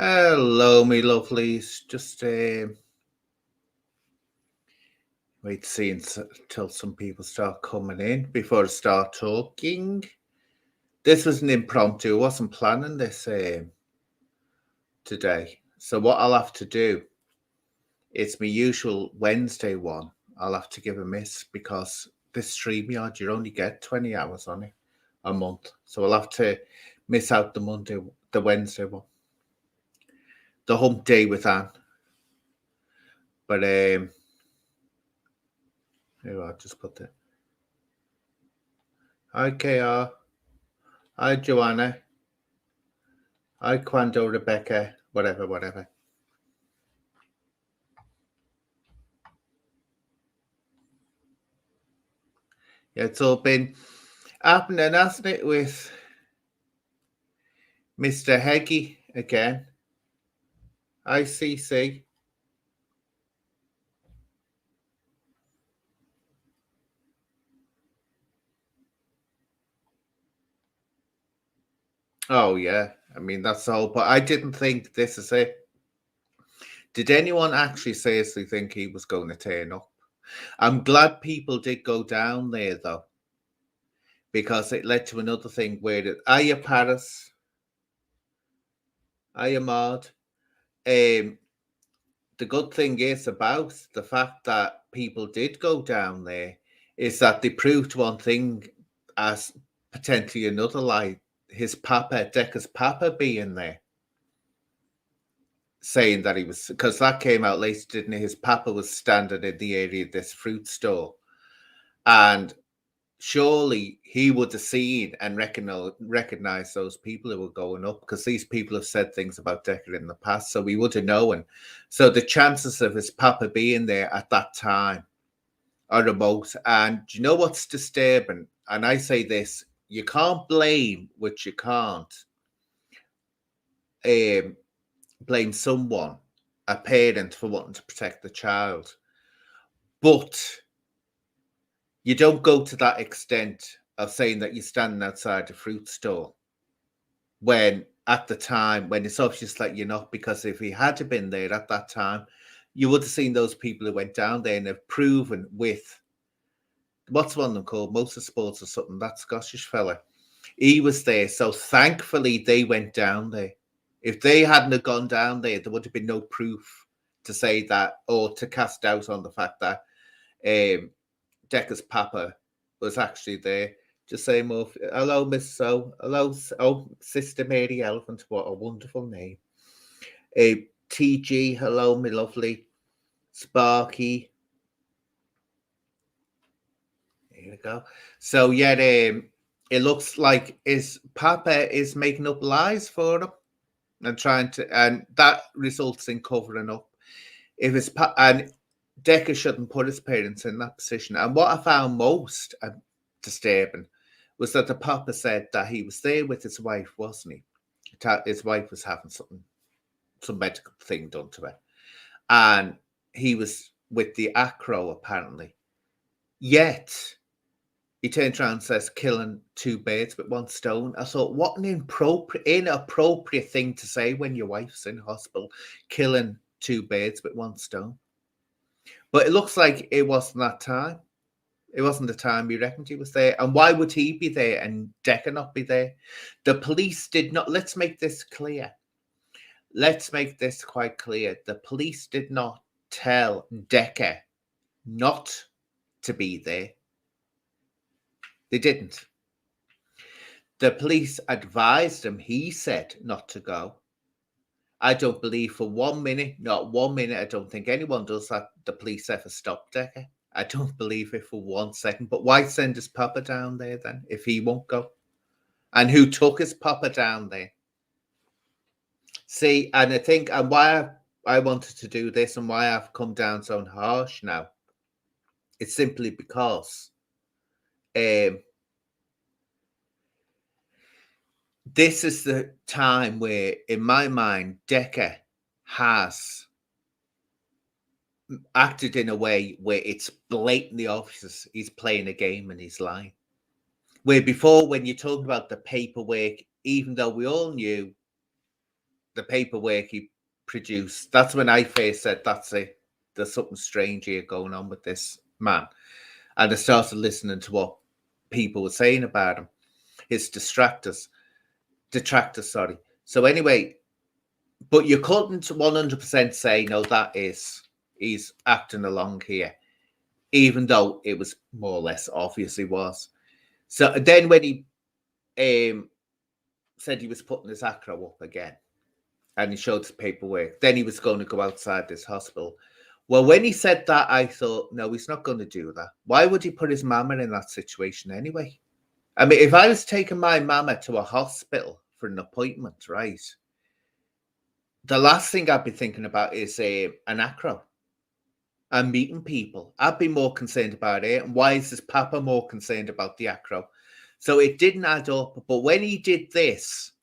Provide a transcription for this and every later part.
Hello, me lovelies. Just wait to see until some people start coming in before I start talking. This was an impromptu. I wasn't planning this today. So what I'll have to do, it's my usual Wednesday one. I'll have to give a miss because this StreamYard, you only get 20 hours on it a month. So I'll have to miss out the Wednesday one. The hump day with Anne. But here I'll just put that. Hi, KR. Hi, Joanna. Hi, Quando, Rebecca, whatever. Yeah, it's all been happening, hasn't it, with Mr. Heggie again. Hi, CC. Oh, yeah. I mean, that's all. But I didn't think this is it. Did anyone actually seriously think he was going to turn up? I'm glad people did go down there, though, because it led to another thing where are you Paris? Are you Maud? The good thing is about the fact that people did go down there is that they proved one thing as potentially another lie. His papa, Decca's papa, being there, saying that he was, because that came out later, didn't it? His papa was standing in the area of this fruit store, and surely he would have seen and recognized those people who were going up, because these people have said things about Decca in the past, so we would have known. So the chances of his papa being there at that time are remote. And do you know what's disturbing? And I say this, you can't blame, which you can't blame someone, a parent, for wanting to protect the child. But you don't go to that extent of saying that you're standing outside a fruit store when at the time, when it's obvious that you're not, because if he had been there at that time, you would have seen those people who went down there and have proven with, what's one of them called? Motorsports or something, that Scottish fella. He was there. So thankfully they went down there. If they hadn't have gone down there, there would have been no proof to say that, or to cast doubt on the fact that Decca's papa was actually there. Just saying more. Hello, Miss So. Hello, Sister Mary Elephant. What a wonderful name. TG, hello, my lovely. Sparky. Here we go. So, yeah, it looks like his papa is making up lies for him and trying to, and that results in covering up. If his and Decca shouldn't put his parents in that position. And what I found most disturbing was that the papa said that he was there with his wife, wasn't he? His wife was having some medical thing done to her, and he was with the acro apparently. Yet he turns around and says, killing two birds with one stone. I thought, what an inappropriate thing to say when your wife's in hospital, killing two birds with one stone. But it looks like it wasn't that time. It wasn't the time he reckoned he was there. And why would he be there and Decca not be there? The police did not. Let's make this clear. Let's make this quite clear. The police did not tell Decca not to be there. They didn't. The police advised him, he said, not to go. I don't believe for 1 minute, not 1 minute, I don't think anyone does that. The police ever stopped Decca. I don't believe it for 1 second. But why send his papa down there then if he won't go? And who took his papa down there? See, and I think, and why I wanted to do this and why I've come down so harsh now, it's simply because this is the time where, in my mind, Decca has acted in a way where it's blatantly obvious he's playing a game and he's lying. Where before, when you talk about the paperwork, even though we all knew the paperwork he produced, that's when I first said, that's it. There's something strange here going on with this man. And I started listening to what people were saying about him, his detractors, sorry. So anyway, but you couldn't 100% say, no, he's acting along here, even though it was more or less obviously was. So then when he said he was putting his acro up again, and he showed his paperwork, then he was going to go outside this hospital. Well, when he said that, I thought, no, he's not going to do that. Why would he put his mama in that situation anyway? I mean, if I was taking my mama to a hospital for an appointment, right, the last thing I'd be thinking about is an acro and meeting people. I'd be more concerned about it. And why is his papa more concerned about the acro? So it didn't add up. But when he did this,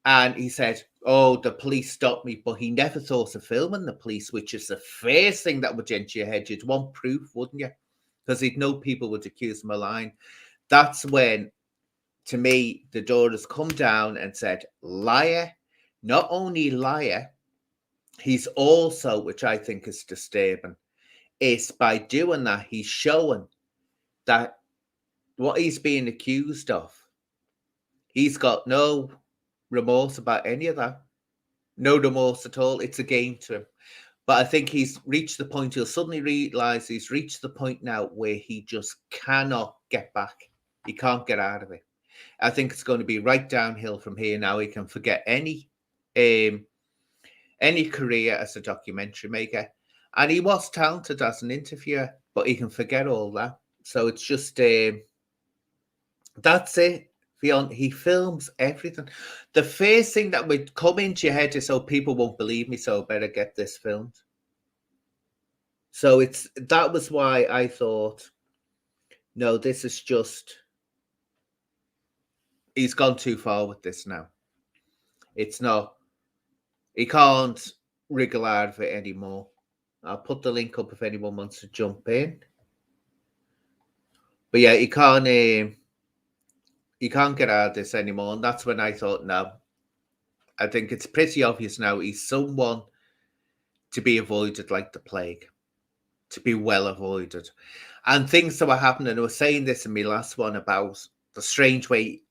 and he said, oh, the police stopped me, but he never thought of filming the police, which is the first thing that would enter your head. You'd want proof, wouldn't you? Because he'd know people would accuse him of lying. That's when, to me, the daughters come down and said, liar. Not only liar, he's also, which I think is disturbing, is by doing that, he's showing that what he's being accused of, he's got no remorse about any of that. No remorse at all. It's a game to him. But I think he's reached the point, he'll suddenly realize he's reached the point now where he just cannot get back. He can't get out of it. I think it's going to be right downhill from here now. He can forget any career as a documentary maker. And he was talented as an interviewer, but he can forget all that. So it's just, that's it. He films everything. The first thing that would come into your head is, oh, people won't believe me, so I better get this filmed. So that was why I thought, no, this is just, he's gone too far with this now. It's not, he can't wriggle out of it anymore. I'll put the link up if anyone wants to jump in. But yeah, he can't get out of this anymore. And that's when I thought, no, I think it's pretty obvious now. He's someone to be avoided like the plague, to be well avoided. And things that were happening, I was saying this in my last one about the strange way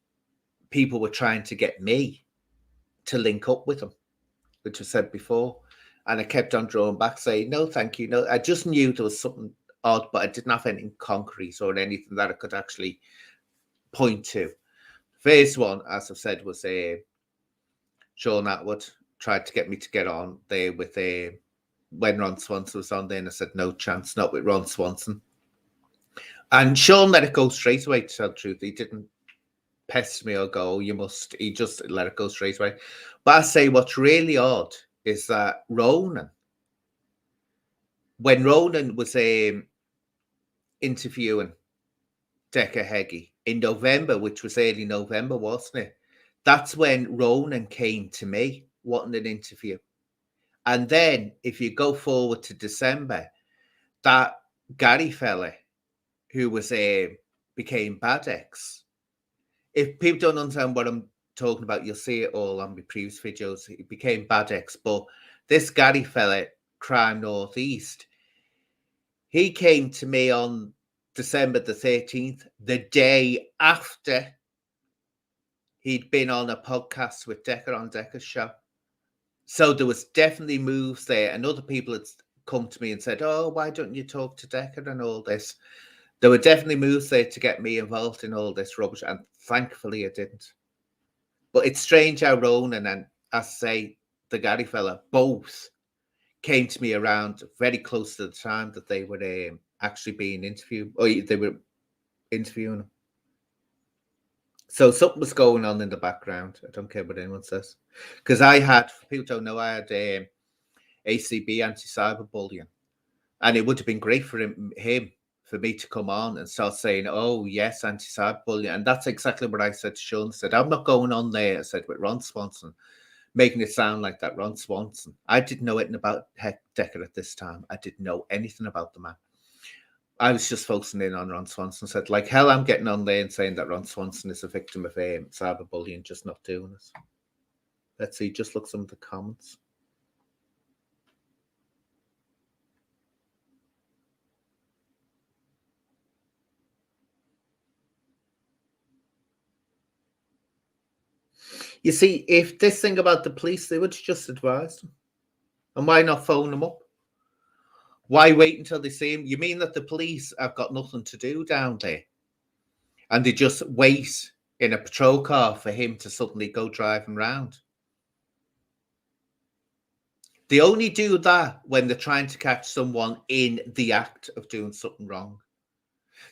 people were trying to get me to link up with him, which I said before. And I kept on drawing back, saying, no, thank you. No, I just knew there was something odd, but I didn't have anything concrete or anything that I could actually point to. First one, as I've said, was Sean Atwood tried to get me to get on there with when Ron Swanson was on there, and I said, no chance, not with Ron Swanson. And Sean let it go straight away, to tell the truth. He didn't pester me or go, oh, you must. He just let it go straight away. But I say what's really odd is that Ronan, when Ronan was interviewing Decca Heggie in November, which was early November, wasn't it? That's when Ronan came to me wanting an interview. And then if you go forward to December, that Gary fella who was became Badex. If people don't understand what I'm talking about, you'll see it all on my previous videos. He became Badex. But this Gary fella, Crime Northeast, he came to me on December the 13th, the day after he'd been on a podcast with Decca on Decca's show. So there was definitely moves there, and other people had come to me and said, oh, why don't you talk to Decca and all this? There were definitely moves there to get me involved in all this rubbish, and thankfully I didn't. But it's strange how Ronan and, as I say, the Gary fella, both came to me around very close to the time that they were actually being interviewed, or they were interviewing him. So something was going on in the background. I don't care what anyone says. Because I had, people don't know, I had ACB, anti-cyberbullying. And it would have been great for him for me to come on and start saying, oh, yes, anti-cyberbullying. And that's exactly what I said to Sean. I said, I'm not going on there, I said, with Ron Swanson, making it sound like that Ron Swanson. I didn't know anything about Decca at this time. I didn't know anything about the man. I was just focusing in on Ron Swanson. Said, like, hell, I'm getting on there and saying that Ron Swanson is a victim of cyberbullying, just not doing it. Let's see, just look some of the comments. You see, if this thing about the police, they would just advise them. And why not phone them up? Why wait until they see him? You mean that the police have got nothing to do down there? And they just wait in a patrol car for him to suddenly go driving around? They only do that when they're trying to catch someone in the act of doing something wrong.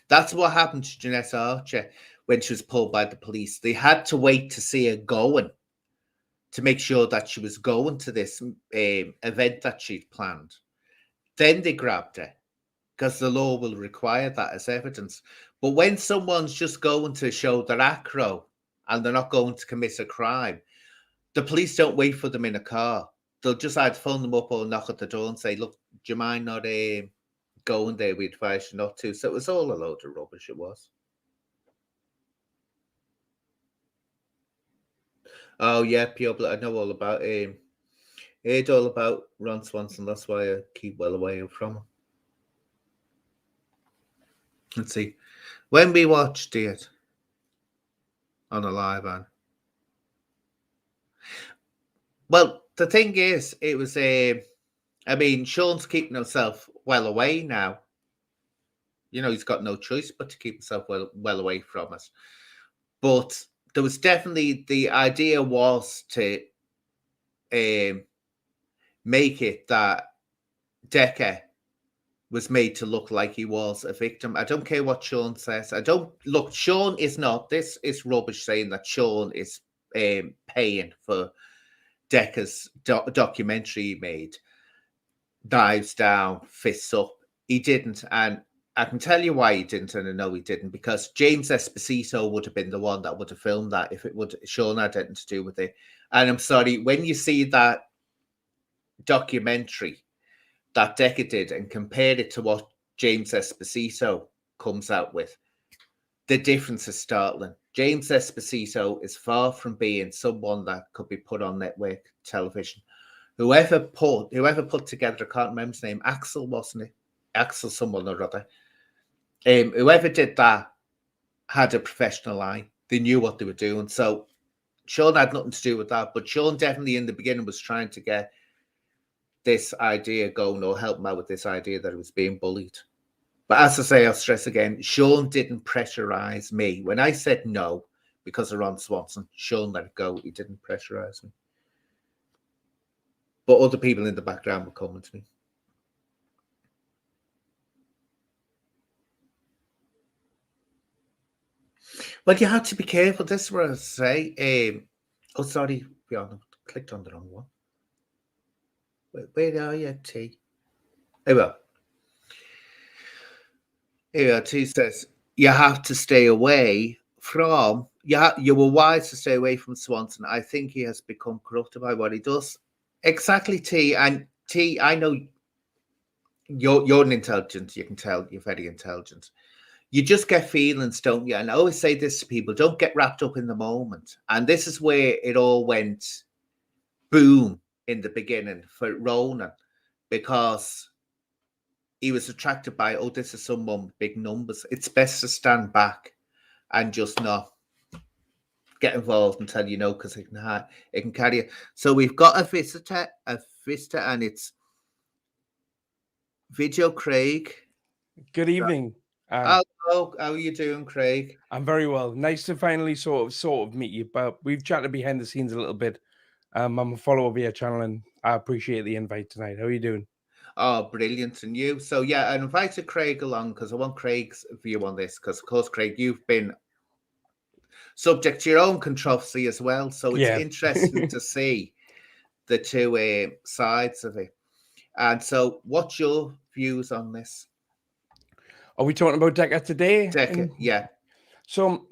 That's what happened to Jeanette Archer when she was pulled by the police. They had to wait to see her going to make sure that she was going to this event that she'd planned. Then they grabbed her because the law will require that as evidence. But when someone's just going to show their acro and they're not going to commit a crime, the police don't wait for them in a car. They'll just either phone them up or knock at the door and say, look, do you mind not going there? We advise you not to. So it was all a load of rubbish, it was. Oh, yeah, Pure, I know all about him. I heard all about Ron Swanson. That's why I keep well away from him. Let's see. When we watched it on a live ad. Well, the thing is, it was Sean's keeping himself well away now. You know, he's got no choice but to keep himself well away from us. But there was definitely, the idea was to make it that Decca was made to look like he was a victim. I don't care what Sean says. Sean is not. This is rubbish saying that Sean is paying for Decca's documentary he made, Knives Down, Fists Up. He didn't, and I can tell you why he didn't, and I know he didn't, because James Esposito would have been the one that would have filmed that if Sean had anything to do with it. And I'm sorry, when you see that documentary that Decca did and compared it to what James Esposito comes out with, the difference is startling. James Esposito is far from being someone that could be put on network television. Whoever put together, I can't remember his name, Axel, wasn't it? Axel someone or other. Whoever did that had a professional eye. They knew what they were doing. So Sean had nothing to do with that, but Sean definitely in the beginning was trying to get this idea going, or help him out with this idea that he was being bullied. But as I say, I'll stress again, Sean didn't pressurize me. When I said no because of Ron Swanson, Sean let it go. He didn't pressurize me. But other people in the background were coming to me. Well, you have to be careful. This is what I say. Oh, sorry, Bjorn, I clicked on the wrong one. Where are you, T? Here we are. Here, T says, you have to stay away from, you were wise to stay away from Swanson. I think he has become corrupted by what he does. Exactly, T. And T, I know you're an intelligent, you can tell you're very intelligent. You just get feelings, don't you? And I always say this to people, don't get wrapped up in the moment. And this is where it all went boom in the beginning for Ronan, because he was attracted by, oh, this is someone with big numbers. It's best to stand back and just not get involved until you know, because it can carry you. So we've got a visitor, and it's Video Craig. Good evening. Hello, how are you doing, Craig? I'm very well. Nice to finally sort of meet you. But we've chatted behind the scenes a little bit. I'm a follower of your channel, and I appreciate the invite tonight. How are you doing? Oh, brilliant. And you? So, yeah, I invited Craig along because I want Craig's view on this. Because, of course, Craig, you've been subject to your own controversy as well. So it's interesting to see the two sides of it. And so what's your views on this? Are we talking about Decca today? Decca, yeah. So,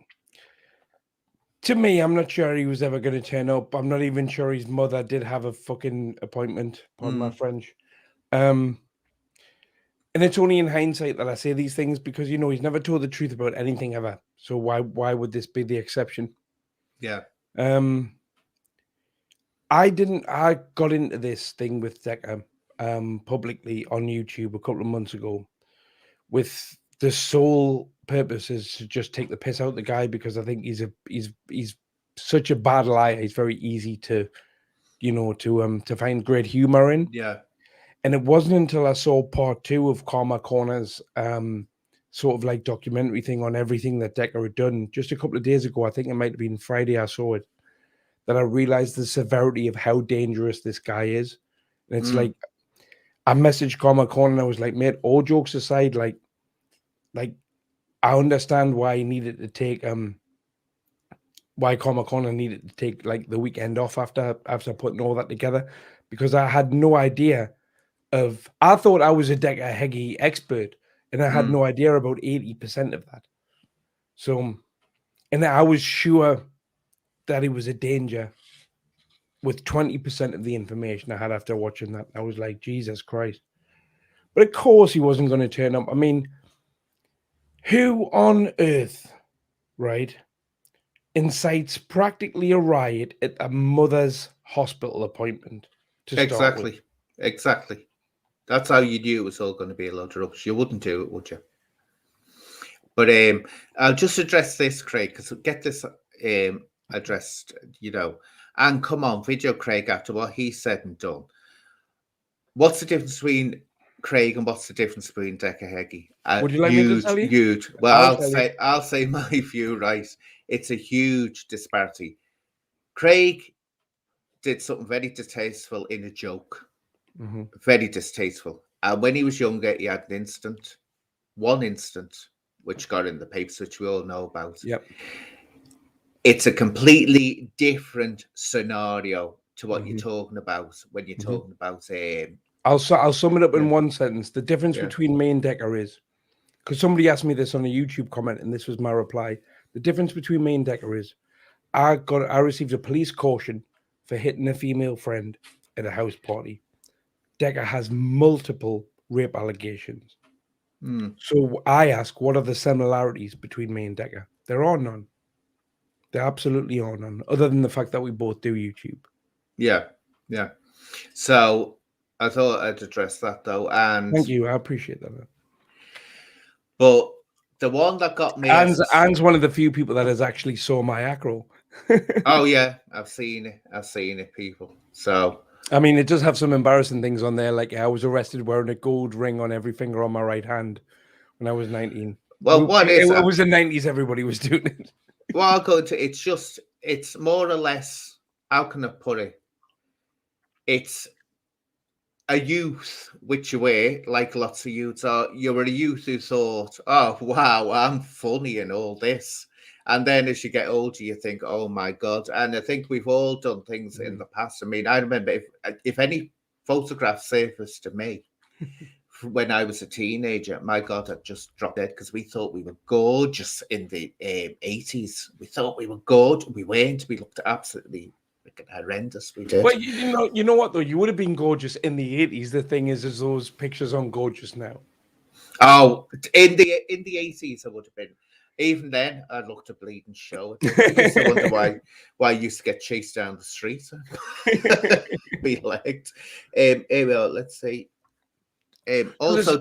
to me, I'm not sure he was ever going to turn up. I'm not even sure his mother did have a fucking appointment, pardon my French. And it's only in hindsight that I say these things, because, you know, he's never told the truth about anything ever. So why would this be the exception? Yeah. I got into this thing with Decca publicly on YouTube a couple of months ago with the sole purpose is to just take the piss out of the guy, because I think he's such a bad liar. He's very easy to, to find great humor in. Yeah. And it wasn't until I saw part 2 of Karma Corner's sort of like documentary thing on everything that Decca had done just a couple of days ago. I think it might have been Friday I saw it, that I realized the severity of how dangerous this guy is. And it's like, I messaged Karma Corner and I was like, mate, all jokes aside, like I understand why he needed to take why Karma Corner needed to take like the weekend off after putting all that together, because I had no idea I thought I was a Decca Heggie expert, and I had no idea about 80% of that. So, and I was sure that he was a danger with 20% of the information I had after watching that. I was like, Jesus Christ. But of course he wasn't going to turn up. I mean, who on earth, right, incites practically a riot at a mother's hospital appointment to start with? Exactly. That's how you knew it was all going to be a load of rubbish. You wouldn't do it, would you? But I'll just address this, Craig, because get this addressed, and come on, Video Craig, after what he said and done. What's the difference between Craig and what's the difference between Decca Heggie? Would you like me to tell you? Huge. Well, I'll say my view, right? It's a huge disparity. Craig did something very distasteful in a joke. Very distasteful. And when he was younger, he had one incident, which got in the papers, which we all know about. Yep. It's a completely different scenario to what you're talking about when you're talking about. I'll sum it up in one sentence. The difference between me and Decca is, because somebody asked me this on a YouTube comment, and this was my reply. The difference between me and Decca is, I received a police caution for hitting a female friend at a house party. Decca has multiple rape allegations. So I ask, what are the similarities between me and Decca? There are none. There absolutely are none, other than the fact that we both do YouTube. Yeah. So I thought I'd address that, though. And thank you, I appreciate that. But the one that got me, Anne's one of the few people that has actually saw my acro. Oh yeah, I've seen it, people. So I mean, it does have some embarrassing things on there, like I was arrested wearing a gold ring on every finger on my right hand when I was 19. Well, it was the 90s, everybody was doing it. Well, I'll go to it's more or less, how can I put it? It's a youth, which you were, like lots of youths are. You were a youth who thought, oh wow, I'm funny and all this. And then as you get older, you think, oh my God. And I think we've all done things in the past. I mean, I remember if any photograph surfaced to me when I was a teenager, my God, I'd just dropped dead, because we thought we were gorgeous in the 80s. We thought we were good. We weren't. We looked absolutely horrendous. We did. Well, you know what though? You would have been gorgeous in the 80s. The thing is those pictures aren't gorgeous now. Oh, in the 80s, I would have been. Even then, I looked a bleeding show. I used to wonder why I used to get chased down the street, be legged. Well, let's see. Also,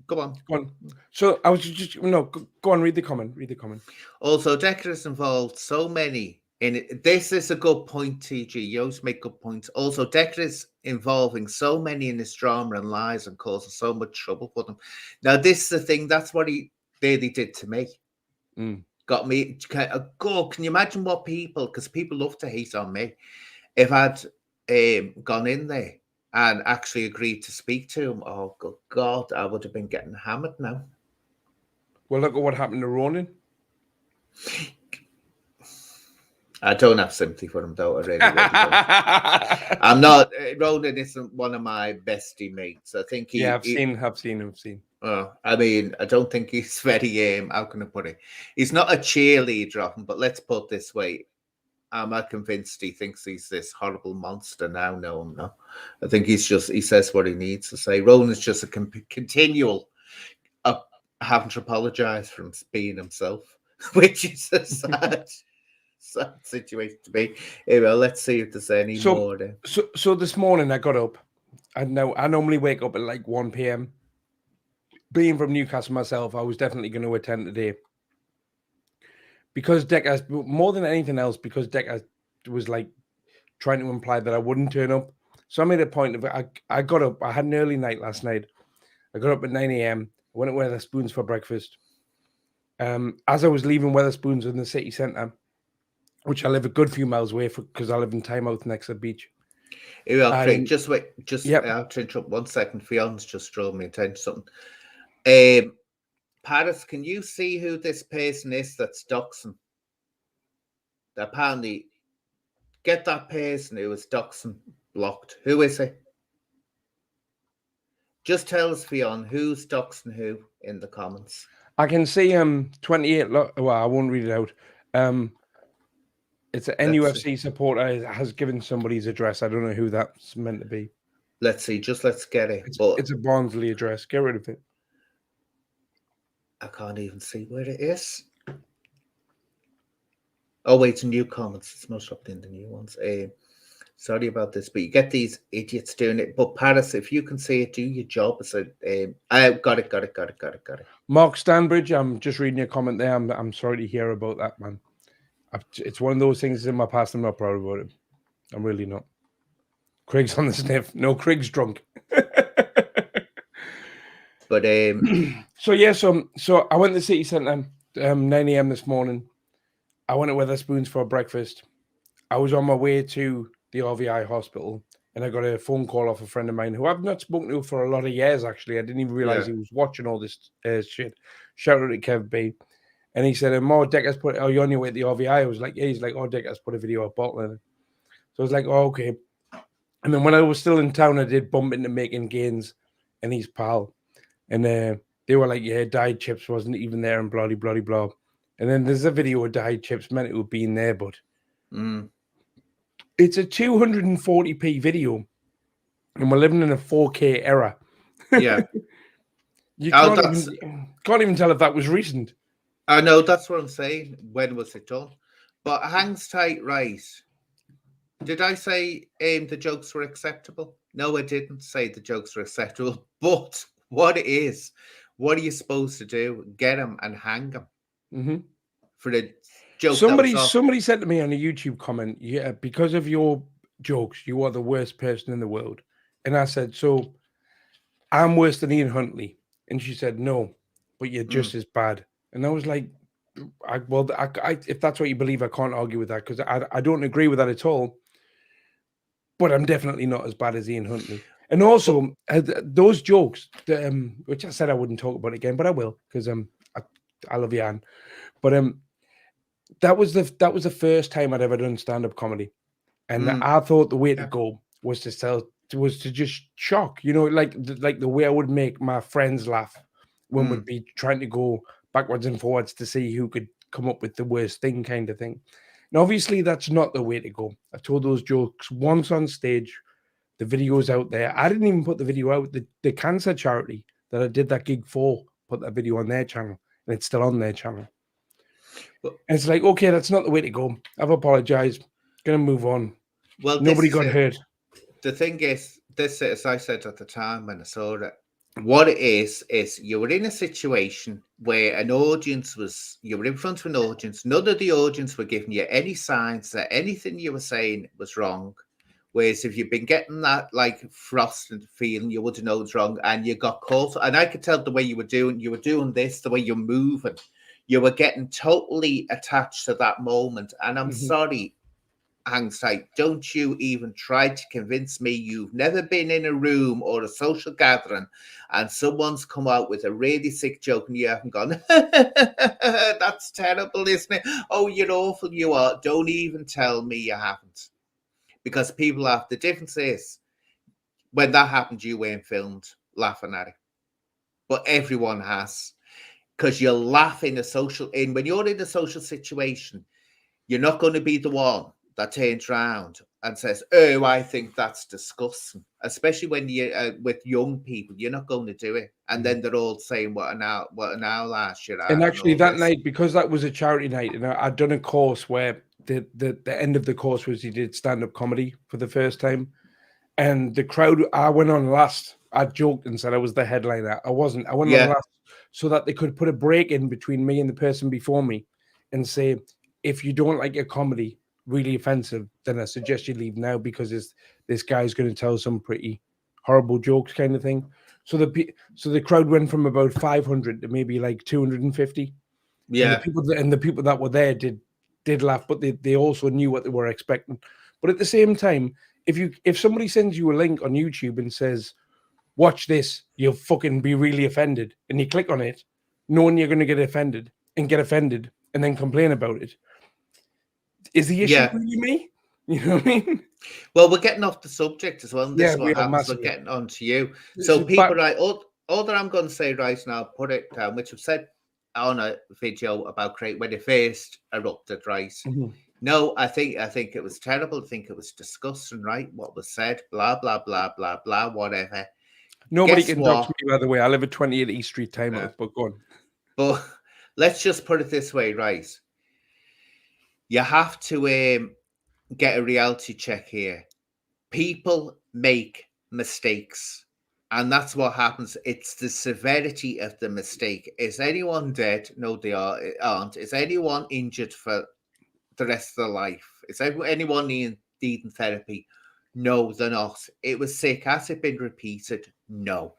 go on. So I was just go on. Read the comment. Also, Decca is involved so many in it. This is a good point, TG. You always make good points. Also, Decca is involving so many in this drama and lies and causing so much trouble for them. Now, this is the thing. That's what he did to me. Got me. Can you imagine what people? Because people love to hate on me. If I'd gone in there and actually agreed to speak to him, oh good God, I would have been getting hammered now. Well, look at what happened to Ronan. I don't have sympathy for him, though. I really don't. I'm not. Ronan isn't one of my bestie mates. I think I've seen him. I mean, I don't think he's very. How can I put it? He's not a cheerleader of him, but let's put it this way. I'm not convinced he thinks he's this horrible monster now. No, I'm not. I think he says what he needs to say. Ronan's just a continual having to apologize for him being himself, which is a sad situation to be. Well, let's see if there's any more then. So this morning I got up. I normally wake up at like 1 p.m. Being from Newcastle myself, I was definitely going to attend today. Because Decca, more than anything else, because Decca was like trying to imply that I wouldn't turn up. So I made a point of it. I got up. I had an early night last night. I got up at 9 a.m. Went to Wetherspoons for breakfast. As I was leaving Wetherspoons in the city centre, which I live a good few miles away because I live in Tynemouth next to the beach. Well, Craig, just wait. I have to interrupt 1 second. Fion's just drawn me attention to something. Paris, can you see who this person is that's doxing? Apparently, get that person who is doxing blocked. Who is he? Just tell us, Fion, who's doxing who in the comments. I can see 28. Well, I won't read it out. It's an NUFC supporter has given somebody's address. I don't know who that's meant to be. Let's see. Let's get it. It's a Barnsley address. Get rid of it. I can't even see where it is. Oh, wait, it's new comments. It's most up in the new ones. Sorry about this, but you get these idiots doing it. But Paris, if you can see it, do your job. So, I got it. Mark Stanbridge, I'm just reading your comment there. I'm sorry to hear about that, man. It's one of those things in my past. I'm not proud about it. I'm really not. Craig's on the sniff. No, Craig's drunk. But so I went to the city centre 9 a.m. this morning. I went to Wetherspoons for breakfast. I was on my way to the RVI hospital, and I got a phone call off a friend of mine who I've not spoken to for a lot of years, actually. I didn't even realise he was watching all this shit. Shout out to Kev B. And he said, Decca's are you on your way to the RVI? I was like, yeah. He's like, Decca's put a video of bottling. So I was like, oh, okay. And then when I was still in town, I did bump into Making Gains and his pal. And they were like, yeah, Died Chips wasn't even there and bloody, bloody, blah. And then there's a video of Died Chips meant to have been there, but it's a 240p video. And we're living in a 4K era. Yeah. You can't even tell if that was recent. I know, that's what I'm saying. When was it done? But hangs tight, right? Did I say the jokes were acceptable? No, I didn't say the jokes were acceptable. But what are you supposed to do? Get him and hang him for the joke. Somebody said to me on a YouTube comment, yeah, because of your jokes, you are the worst person in the world. And I said, so I'm worse than Ian Huntley. And she said, no, but you're just as bad. And I was like, if that's what you believe, I can't argue with that because I don't agree with that at all. But I'm definitely not as bad as Ian Huntley. And also, those jokes, which I said I wouldn't talk about again, but I will because I love Ian. But that was the first time I'd ever done stand-up comedy, and I thought the way to go was to just shock, like the way I would make my friends laugh when we'd be trying to go backwards and forwards to see who could come up with the worst thing, kind of thing. And obviously, that's not the way to go. I've told those jokes once on stage. The video's out there. I didn't even put the video out. The cancer charity that I did that gig for put that video on their channel, and it's still on their channel. And it's like, okay, that's not the way to go. I've apologized. Gonna move on. Well, nobody got hurt. The thing is, this, as I said at the time when I saw it, what it is you were in a situation where you were in front of an audience. None of the audience were giving you any signs that anything you were saying was wrong. Whereas if you've been getting that like frosted feeling, you would have known it's wrong, and you got caught. And I could tell the way you were doing this, the way you're moving, you were getting totally attached to that moment. And I'm sorry, hangs tight. Don't you even try to convince me you've never been in a room or a social gathering and someone's come out with a really sick joke and you haven't gone, that's terrible, isn't it? Oh, you're awful, you are. Don't even tell me you haven't. Because people laugh. The difference is when that happened, you weren't filmed laughing at it. But everyone has. Because you're laughing when you're in a social situation, you're not going to be the one that turns around and says, oh, I think that's disgusting. Especially when you're with young people, you're not going to do it. And then they're all saying, what an hour last year. And actually that night, because that was a charity night, and I'd done a course where the end of the course was he did stand-up comedy for the first time. And the crowd, I went on last. I joked and said I was the headliner. I wasn't. I went on last so that they could put a break in between me and the person before me and say, if you don't like your comedy really offensive, then I suggest you leave now because this guy's going to tell some pretty horrible jokes kind of thing. So the crowd went from about 500 to maybe like 250. Yeah. And the people that were there did laugh, but they also knew what they were expecting. But at the same time, if somebody sends you a link on YouTube and says, watch this, you'll fucking be really offended, and you click on it, knowing you're going to get offended, and then complain about it, is the issue really me? You know what I mean? Well, we're getting off the subject as well. And this is what happens. Massively. We're getting on to you. So people, right, all that I'm going to say right now, put it down, which I've said on a video about Craig when it first erupted, right? Mm-hmm. No, I think it was terrible. I think it was disgusting, right? What was said, blah, blah, blah, blah, blah, whatever. Nobody can dox me, by the way. I live at 28 East Street, Tynemouth, but go on. But let's just put it this way, right? You have to get a reality check here. People make mistakes, and that's what happens. It's the severity of the mistake. Is anyone dead? No, they aren't. Is anyone injured for the rest of their life? Is anyone needing therapy? No, they're not. It was sick. Has it been repeated? No.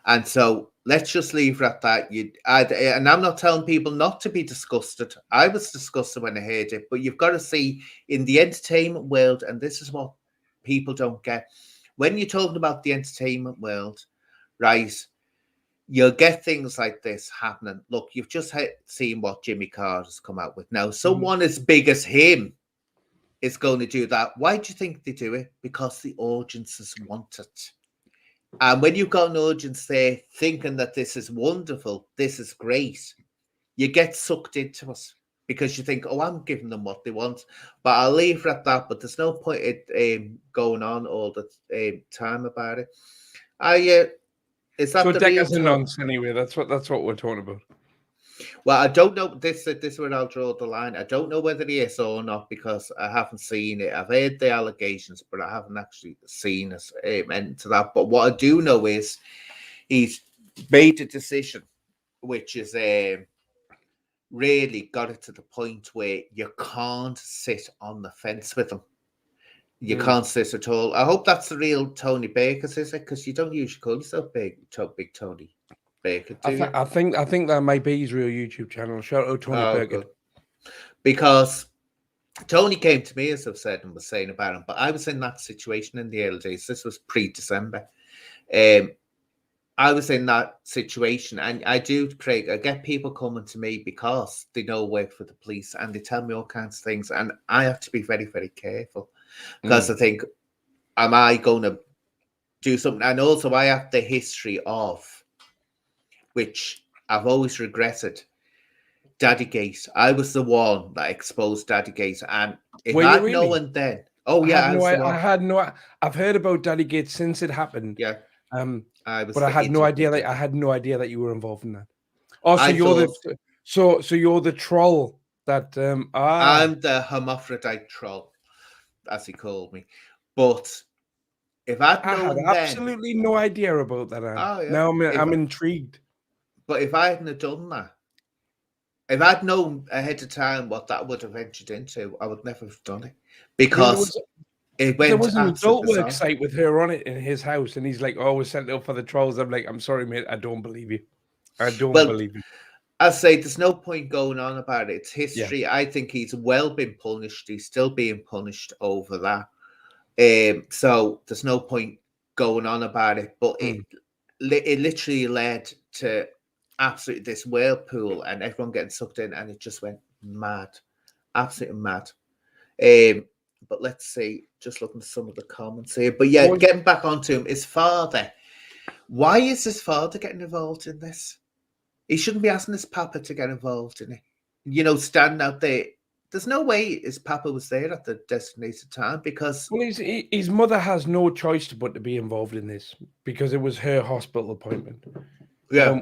And so let's just leave it at that. And I'm not telling people not to be disgusted. I was disgusted when I heard it, but you've got to see in the entertainment world, and this is what people don't get. When you're talking about the entertainment world, right, you'll get things like this happening. Look, you've just seen what Jimmy Carr has come out with. Now, someone as big as him is going to do that. Why do you think they do it? Because the audiences want it. And when you've got an audience there thinking that this is wonderful, this is great, you get sucked into it because you think, oh, I'm giving them what they want. But I'll leave it at that. But there's no point in going on all the time about it. Is that so the Decca's real a nonce anyway? That's what we're talking about. Well, I don't know. This is where I'll draw the line. I don't know whether he is or not because I haven't seen it. I've heard the allegations, but I haven't actually seen it into that. But what I do know is he's made a decision, which is really got it to the point where you can't sit on the fence with him. You can't sit at all. I hope that's the real Tony Baker, is it? Because you don't usually call yourself Big Tony Baker, do you? I think that might be his real YouTube channel. Shout out Tony Baker. Good. Because Tony came to me, as I've said, and was saying about him, but I was in that situation in the early days. This was pre-December. I was in that situation, and I do, Craig, I get people coming to me because they know I work for the police, and they tell me all kinds of things, and I have to be very, very careful because I think, am I going to do something? And also, I have the history of, which I've always regretted, Daddygate. I was the one that exposed Daddygate, and if I'd known then, I've heard about Daddygate since it happened. Yeah, but I had no idea that I had no idea that you were involved in that. Oh, so you're the troll that I'm the hermaphrodite troll, as he called me. But if I'd known I had absolutely no idea about that. Now I'm intrigued. But if I hadn't done that, if I'd known ahead of time what that would have ventured into, I would never have done it. Because there was an adult work site with her on it in his house, and he's like, oh, we sent it up for the trolls. I'm like, I'm sorry, mate, I don't believe you. Believe you. I say there's no point going on about it. It's history. Yeah. I think he's well been punished. He's still being punished over that. So there's no point going on about it. But it literally led to absolutely this whirlpool and everyone getting sucked in, and it just went mad, absolutely mad. But let's see, just looking at some of the comments here. But yeah, getting back onto him, his father. Why is his father getting involved in this? He shouldn't be asking his papa to get involved in it. You know, standing out there. There's no way his papa was there at the designated time because his mother has no choice but to be involved in this because it was her hospital appointment. Yeah.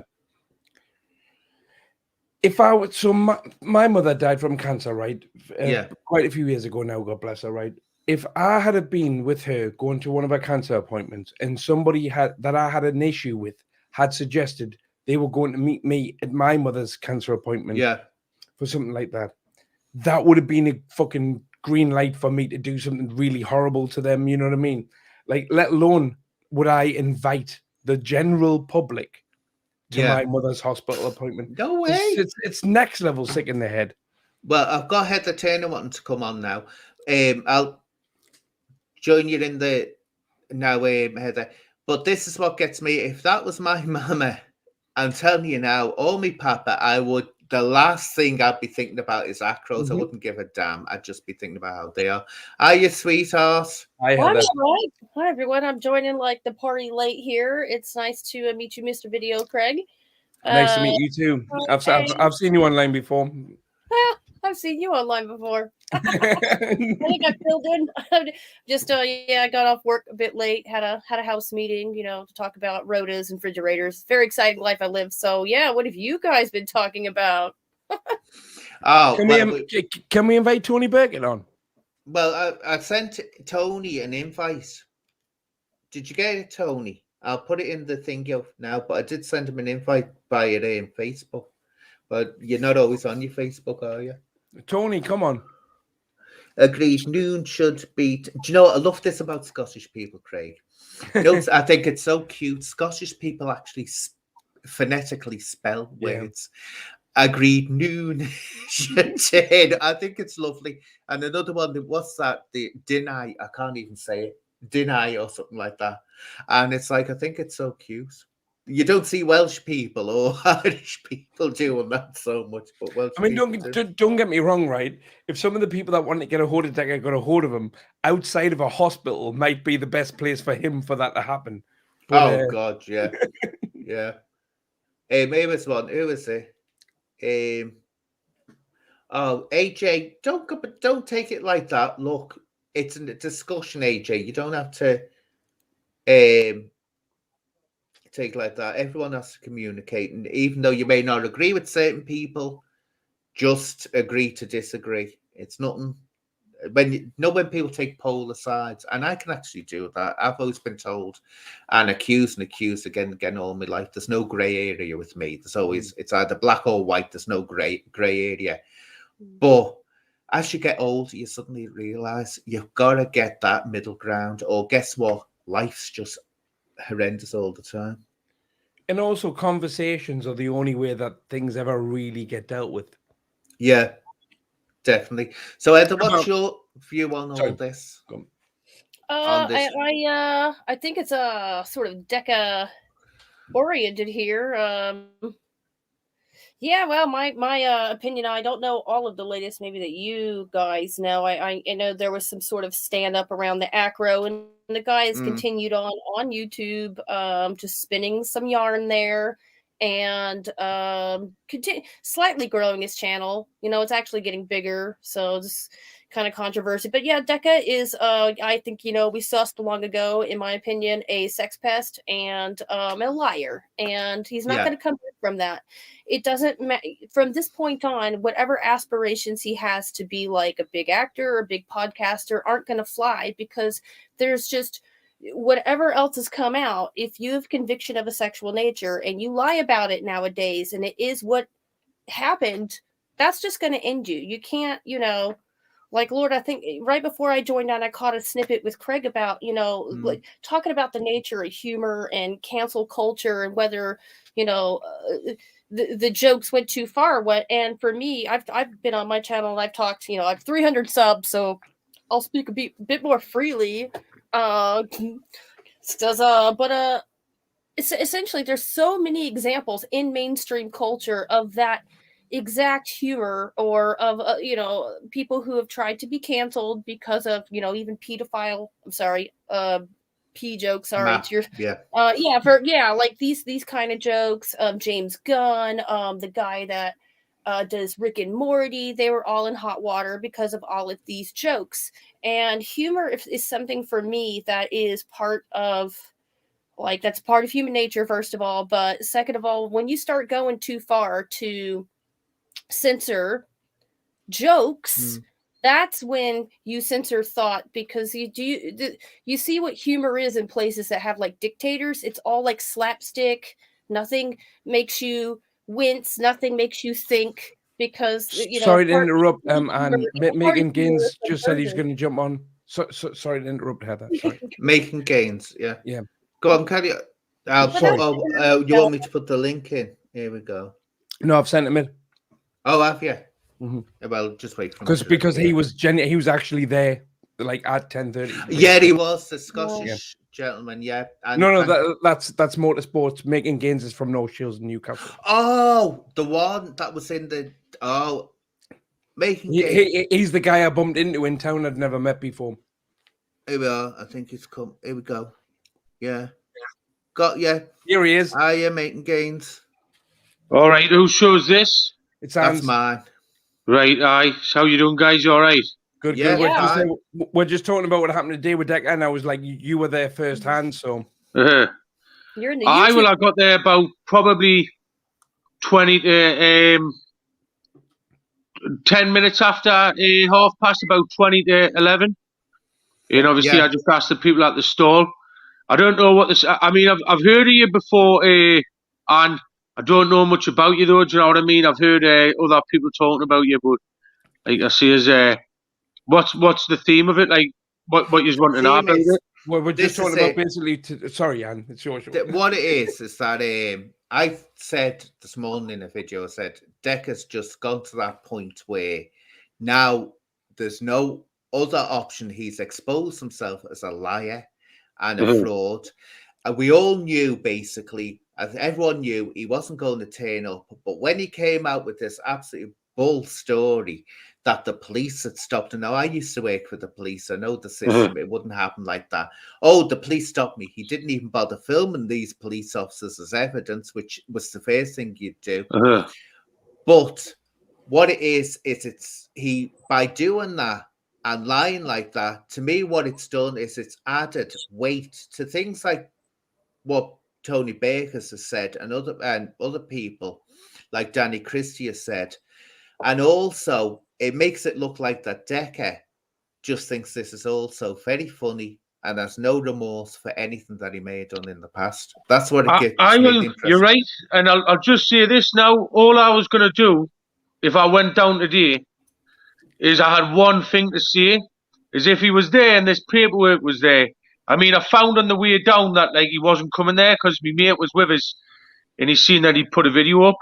if I would, so my mother died from cancer, right? Yeah. Quite a few years ago now, God bless her, right? If I had been with her going to one of her cancer appointments and somebody that I had an issue with had suggested they were going to meet me at my mother's cancer appointment for something like that, that would have been a fucking green light for me to do something really horrible to them. You know what I mean? Like, let alone would I invite the general public to my mother's hospital appointment. No way. It's next level sick in the head. Well, I've got Heather Turner wanting to come on now. I'll join you in the now, Heather. But this is what gets me. If that was my mama, I'm telling you now, or me papa, I would. The last thing I'd be thinking about is acros. I wouldn't give a damn. I'd just be thinking about how they are. Are you, sweetheart? Hi, Well, I'm Heather. all right. Hi, everyone. I'm joining like the party late here. It's nice to meet you, Mr. Video Craig. Nice to meet you too. I've seen you online before. Well, I've seen you online before. I think I filled in. Just I got off work a bit late. Had a house meeting, to talk about rotas and refrigerators. Very exciting life I live. So yeah, what have you guys been talking about? Can we invite Tony Birkin on? Well, I sent Tony an invite. Did you get it, Tony? I'll put it in the thing now, but I did send him an invite by it in Facebook. But you're not always on your Facebook, are you? Tony, come on. Agreed. Noon should be. Do you know what? I love this about Scottish people, Craig. I think it's so cute. Scottish people actually phonetically spell words. Agreed. Noon should. I think it's lovely. And another one. What's that? The deny. I can't even say it. Deny or something like that. And it's like, I think it's so cute. You don't see Welsh people or Irish people doing that so much, but Welsh don't get me wrong, right? If some of the people that want to get a hold of Decca got a hold of him outside of a hospital, might be the best place for him for that to happen. But, God, yeah, yeah. Maybe it's one. Who is it? AJ, don't take it like that. Look, it's a discussion, AJ. You don't have to take like that. Everyone has to communicate, and even though you may not agree with certain people, just agree to disagree. It's nothing. When people take polar sides, and I can actually do that. I've always been told and accused again all my life. There's no grey area with me. There's always it's either black or white. There's no grey area. But as you get older, you suddenly realize you've got to get that middle ground. Or guess what? Life's just horrendous all the time. And also, conversations are the only way that things ever really get dealt with. Yeah, definitely. So, Ed, what's your view on all this? I think it's a sort of Decca oriented here. Yeah, well, my opinion, I don't know all of the latest maybe that you guys know. I know there was some sort of stand up around the acro, and the guy has continued on YouTube, just spinning some yarn there, and slightly growing his channel. It's actually getting bigger, so it's kind of controversy. But yeah, Decca is I think we sussed long ago, in my opinion, a sex pest and a liar, and he's not going to come back from that. It doesn't matter from this point on. Whatever aspirations he has to be like a big actor or a big podcaster aren't going to fly, because there's just whatever else has come out. If you have conviction of a sexual nature and you lie about it nowadays, and it is what happened, that's just going to end you. You can't, like, Lord, I think right before I joined on, I caught a snippet with Craig about, like talking about the nature of humor and cancel culture, and whether, the jokes went too far. And for me, I've been on my channel and I've talked, I have 300 subs, so I'll speak a bit more freely. It's essentially, there's so many examples in mainstream culture of that exact humor, or of people who have tried to be canceled because of even pedophile. I'm sorry, P jokes. Sorry, it's your like these kind of jokes. James Gunn, the guy that does Rick and Morty, they were all in hot water because of all of these jokes. And humor is something for me that is part of. Like, that's part of human nature, first of all. But second of all, when you start going too far to censor jokes, that's when you censor thought, because you see what humor is in places that have like dictators. It's all like slapstick. Nothing makes you wince. Nothing makes you think, because Sorry to interrupt. And Megan Gaines humor just said he's going to jump on. Sorry to interrupt, Heather. Sorry. Making Gains. Yeah. Yeah. Go on, carry on. You want me to put the link in? Here we go. No, I've sent him in. Oh, have you? Mm-hmm. Well, just wait for because he was actually there, like at 10:30. Yeah, he was the Scottish gentleman. Yeah. And, no, that's motorsports. Making Gains is from North Shields, Newcastle. Oh, the one that was in the Making Gains. He's the guy I bumped into in town. I'd never met before. Here we are. I think it's come. Here we go. Yeah. Here he is. Yeah, Making Gains. All right, who shows this? That's mine. Right, aye. How you doing, guys? You all right? Good. Yeah, we're just talking about what happened today with Decca, and I was like, you were there firsthand, so. You're in the YouTube. I got there about probably 10 minutes after 11:30, about 20 to 11. And obviously, I just asked the people at the stall. I don't know what this. I mean, I've heard of you before, and I don't know much about you, though. Do you know what I mean? I've heard other people talking about you, but like I see, what's the theme of it? Like, what you want to know about it? Well, we're just talking about basically. Sorry, Anne, it's your show. What it is that I said this morning in a video, I said Decca's just gone to that point where now there's no other option. He's exposed himself as a liar and a fraud. And we all knew, basically, as everyone knew, he wasn't going to turn up. But when he came out with this absolute bull story that the police had stopped him. Now, I used to work for the police. I know the system. It wouldn't happen like that. Oh, the police stopped me. He didn't even bother filming these police officers as evidence, which was the first thing you'd do. But what it is he, by doing that and lying like that, to me, what it's done is it's added weight to things like what Tony Baker has said and other people like Danny Christie has said. And also, it makes it look like that Decca just thinks this is also very funny and has no remorse for anything that he may have done in the past. That's what it gets. You're right. And I'll just say this now. All I was going to do, if I went down today, is I had one thing to say, is if he was there and this paperwork was there. I mean, I found on the way down that like he wasn't coming there because my mate was with us and he's seen that he put a video up.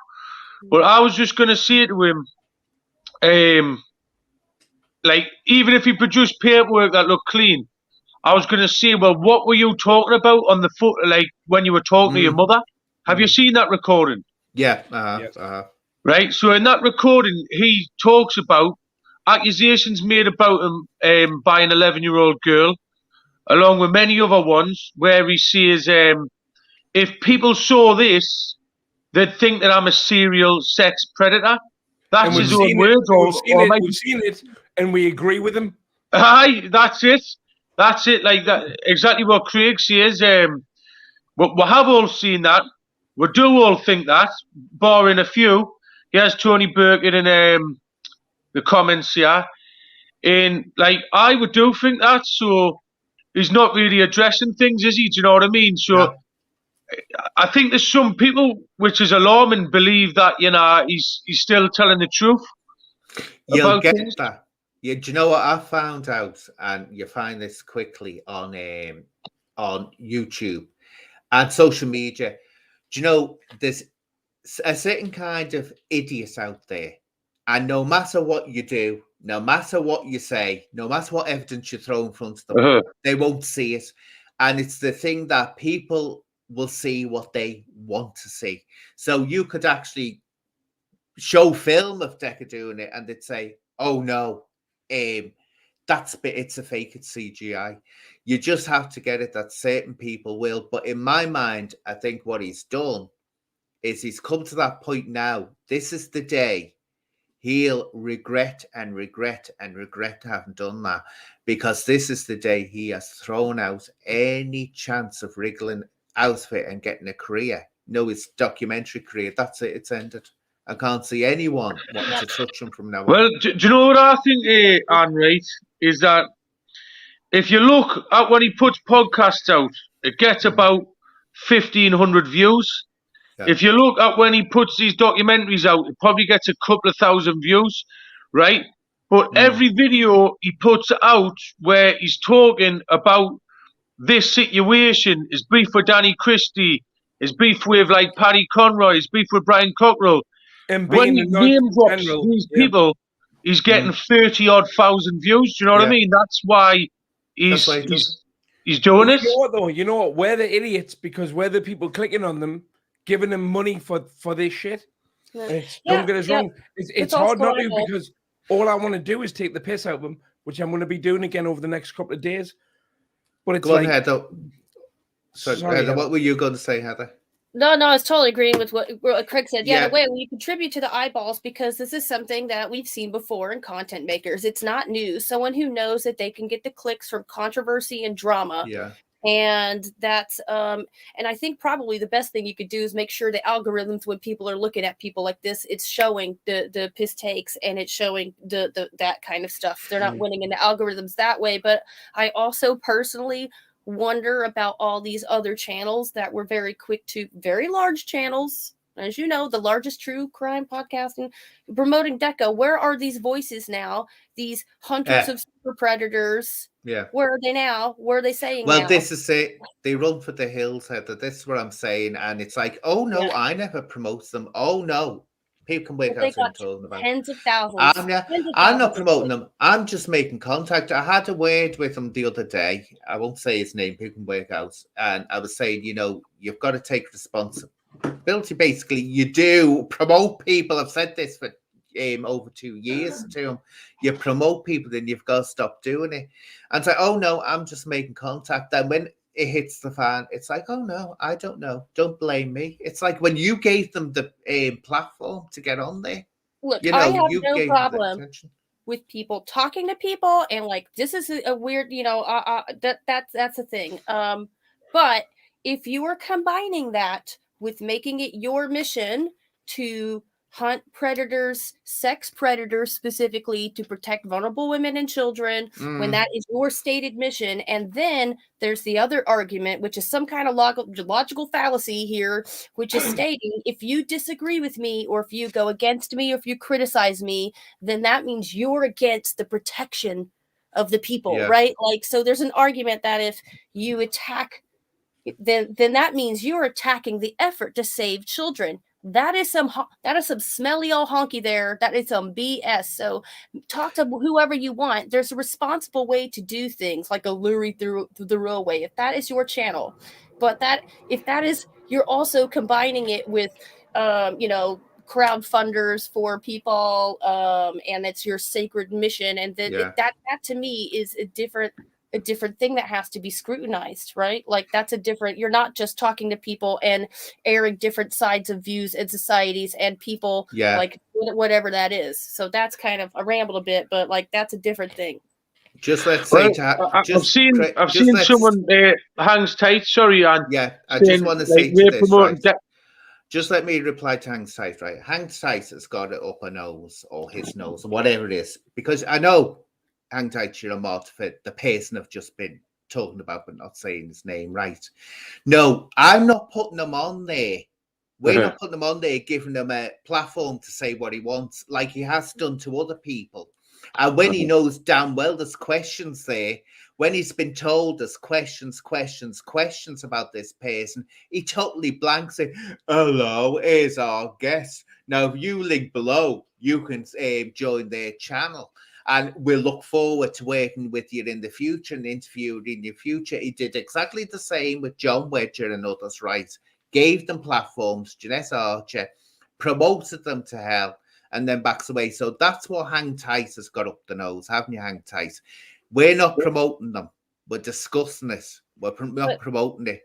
But I was just going to say to him, like, even if he produced paperwork that looked clean, I was going to say, well, what were you talking about on the foot, like when you were talking to your mother? Have you seen that recording? Yeah. Right. So in that recording, he talks about accusations made about him by an 11-year-old girl, along with many other ones, where he says, if people saw this, they'd think that I'm a serial sex predator. That's his own words. We've seen it, and we agree with him. Aye, that's it. That's it. Like that, exactly what Craig says. We have all seen that. We do all think that, barring a few. Here's Tony Burkett in the comments here. And like, I would do think that. So he's not really addressing things, is he? Do you know what I mean? So. Yeah. I think there's some people, which is alarming, believe that he's still telling the truth. You'll get that. Yeah, do you know what I found out? And you find this quickly on YouTube and social media. Do you know there's a certain kind of idiots out there, and no matter what you do, no matter what you say, no matter what evidence you throw in front of them, they won't see it. And it's the thing that people will see what they want to see. So you could actually show film of Decca doing it and they'd say, oh no, it's a fake, it's CGI. You just have to get it that certain people will. But in my mind, I think what he's done is he's come to that point now. This is the day he'll regret and regret and regret having done that, because this is the day he has thrown out any chance of wriggling out of it and getting a career. No, his documentary career, that's it, it's ended. I can't see anyone wanting to touch them from now on. Well, do you know what I think, Anne, right, is that if you look at when he puts podcasts out, it gets about 1,500 views. Yeah. If you look at when he puts these documentaries out, it probably gets a couple of thousand views, right? But every video he puts out where he's talking about this situation, his beef with Danny Christie, his beef with like Paddy Conroy, his beef with Brian Cockrell, And when being he annoyed name in drops general, these people, he's getting 30-odd thousand views. Do you know what I Yeah. mean? That's why That's why he he's doing it. You know what, though? You know what? We're the idiots because we're the people clicking on them, giving them money for this shit. Don't get us wrong. It's hard not to, because all I want to do is take the piss out of them, which I'm going to be doing again over the next couple of days. But it's Go on, like, Heather. Sorry, Heather, what were you going to say, Heather? No, I was totally agreeing with what Craig said. Yeah, Yeah. the way we contribute to the eyeballs, because this is something that we've seen before in content makers. It's not new. Someone who knows that they can get the clicks from controversy and drama. Yeah. And that's and I think probably the best thing you could do is make sure the algorithms, when people are looking at people like this, it's showing the piss takes and it's showing the that kind of stuff. They're not winning in the algorithms that way. But I also personally wonder about all these other channels that were very quick to, very large channels, as you know, the largest true crime podcasting, promoting Decca. Where are these voices now? These hunters of super predators. Yeah. Where are they now? What are they saying well, now? this is it. They run for the hills, Heather. This is what I'm saying. And it's like, oh, no, I never promote them. Oh, no. People can work out what I'm talking about. Tens of thousands. I'm not promoting them. I'm just making contact. I had a word with him the other day. I won't say his name. People can work out. And I was saying, you know, you've got to take responsibility. Basically, you do promote people. I've said this for over 2 years to him. You promote people, then you've got to stop doing it. And say, oh, no, I'm just making contact. Then when it hits the fan, it's like, oh no, I don't know. Don't blame me. It's like when you gave them the platform to get on there. Look, you know, I have you no gave problem them with people talking to people, and like this is a weird, you know, that's a thing. But if you are combining that with making it your mission to hunt predators, sex predators specifically, to protect vulnerable women and children, when that is your stated mission, and then there's the other argument, which is some kind of logical fallacy here, which is stating if you disagree with me, or if you go against me, or if you criticize me, then that means you're against the protection of the people, right? Like, so there's an argument that if you attack, then that means you're attacking the effort to save children. That is some smelly old honky there. That is some BS. So talk to whoever you want. There's a responsible way to do things, like a Lurie through the real way, if that is your channel. But if that is, you're also combining it with, you know, crowdfunders for people, and it's your sacred mission, and then that to me is a different thing that has to be scrutinized, right? Like that's a different, you're not just talking to people and airing different sides of views and societies and people, like whatever that is. So that's kind of, I rambled a bit, but like that's a different thing. Just let's say, I've seen someone hangs tight. Sorry, Anne. Yeah, I just want to say to this, right? Just let me reply to Hang Tight, right? Hang Tight has got it up her nose, or his nose, or whatever it is, because I know Hang Tight, you're a mortified, the person I've just been talking about, but not saying his name right. No, I'm not putting him on there. We're not putting him on there, giving him a platform to say what he wants, like he has done to other people. And when he knows damn well there's questions there, when he's been told there's questions about this person, he totally blanks it. Hello, here's our guest. Now, if you link below, you can join their channel. And we'll look forward to working with you in the future and interviewing in the future. He did exactly the same with John Wedger and others, right? Gave them platforms, Janessa Archer, promoted them to hell, and then backs away. So that's what Hang Tight has got up the nose, haven't you, Hang Tight? We're not promoting them. We're discussing this. We're not promoting it.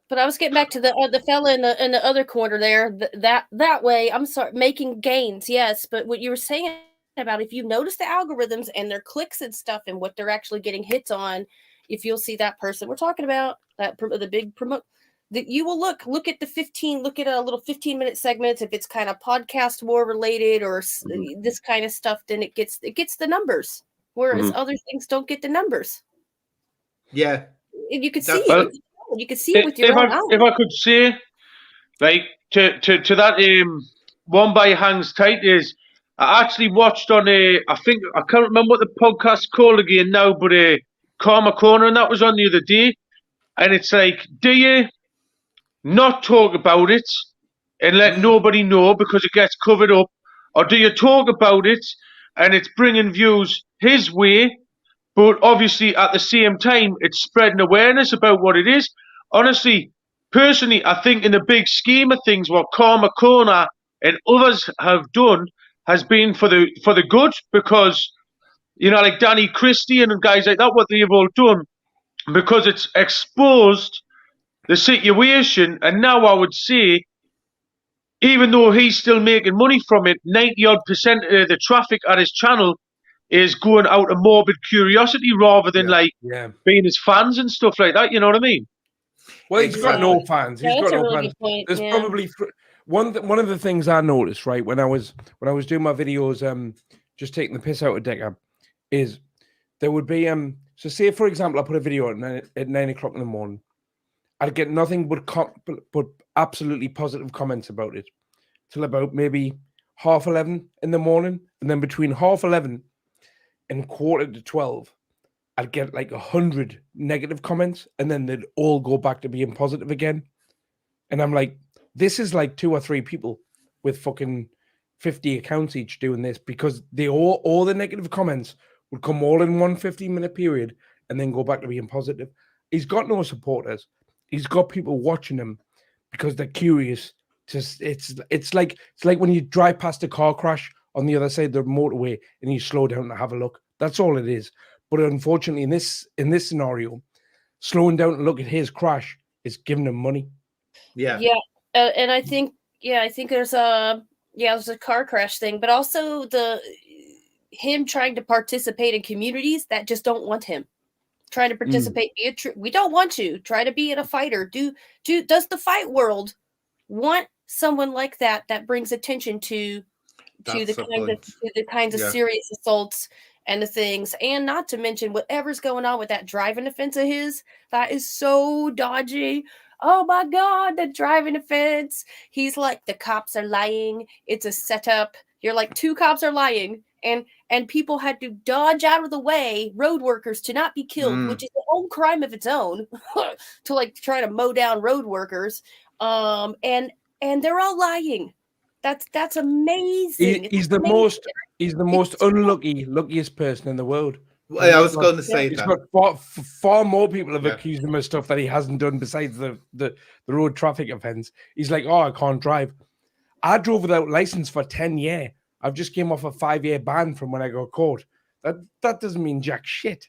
But I was getting back to the fella in the other corner there. That way, I'm sorry, making gains, yes. But what you were saying about, if you notice the algorithms and their clicks and stuff and what they're actually getting hits on, if you'll see that person we're talking about, that the big promote, that you will look at look at a little 15-minute segments. If it's kind of podcast war related or this kind of stuff, then it gets the numbers, whereas other things don't get the numbers. Yeah, And you could see Well, it. You could see it with your own eyes. If I could say, like, to that one by Hangs Tight is, I actually watched on I think, I can't remember what the podcast's called again now, but Karma Corner, and that was on the other day. And it's like, do you not talk about it and let nobody know because it gets covered up? Or do you talk about it and it's bringing views his way, but obviously at the same time, it's spreading awareness about what it is? Honestly, personally, I think in the big scheme of things, what Karma Corner and others have done has been for the good, because, you know, like Danny Christie and guys like that, what they've all done, because it's exposed the situation. And now I would say, even though he's still making money from it, 90-odd% of the traffic at his channel is going out of morbid curiosity rather than being his fans and stuff like that. You know what I mean? Well, he's got no fans. He's got no fans. Point. There's probably one of the things I noticed, right, when I was doing my videos, just taking the piss out of Decca, is there would be so say for example I put a video at 9 o'clock in the morning, I'd get nothing but absolutely positive comments about it till about maybe 11:30 in the morning, and then between 11:30 and 11:45, I'd get like 100 negative comments, and then they'd all go back to being positive again. And I'm like, this is like 2 or 3 people with fucking 50 accounts each doing this, because they all the negative comments would come all in one 15-minute period and then go back to being positive. He's got no supporters. He's got people watching him because they're curious. It's like when you drive past a car crash on the other side of the motorway and you slow down to have a look. That's all it is. But unfortunately, in this scenario, slowing down to look at his crash is giving him money. Yeah. And I think there's a car crash thing, but also him trying to participate in communities that just don't want him. Trying to participate, we don't want you. Try to be in a fighter. Does the fight world want someone like that brings attention to the kinds of serious assaults and the things, and not to mention whatever's going on with that driving offense of his, that is so dodgy. Oh my God, the driving offense. He's like, the cops are lying. It's a setup. You're like, 2 cops are lying. And people had to dodge out of the way, road workers, to not be killed, which is a whole crime of its own, to like try to mow down road workers. And they're all lying. That's amazing. He's the most luckiest person in the world. I was going to say he's that. got far more people have accused him of stuff that he hasn't done besides the road traffic offense. He's like, oh, I can't drive. I drove without license for 10 years. I've just came off a 5-year ban from when I got caught. That doesn't mean jack shit.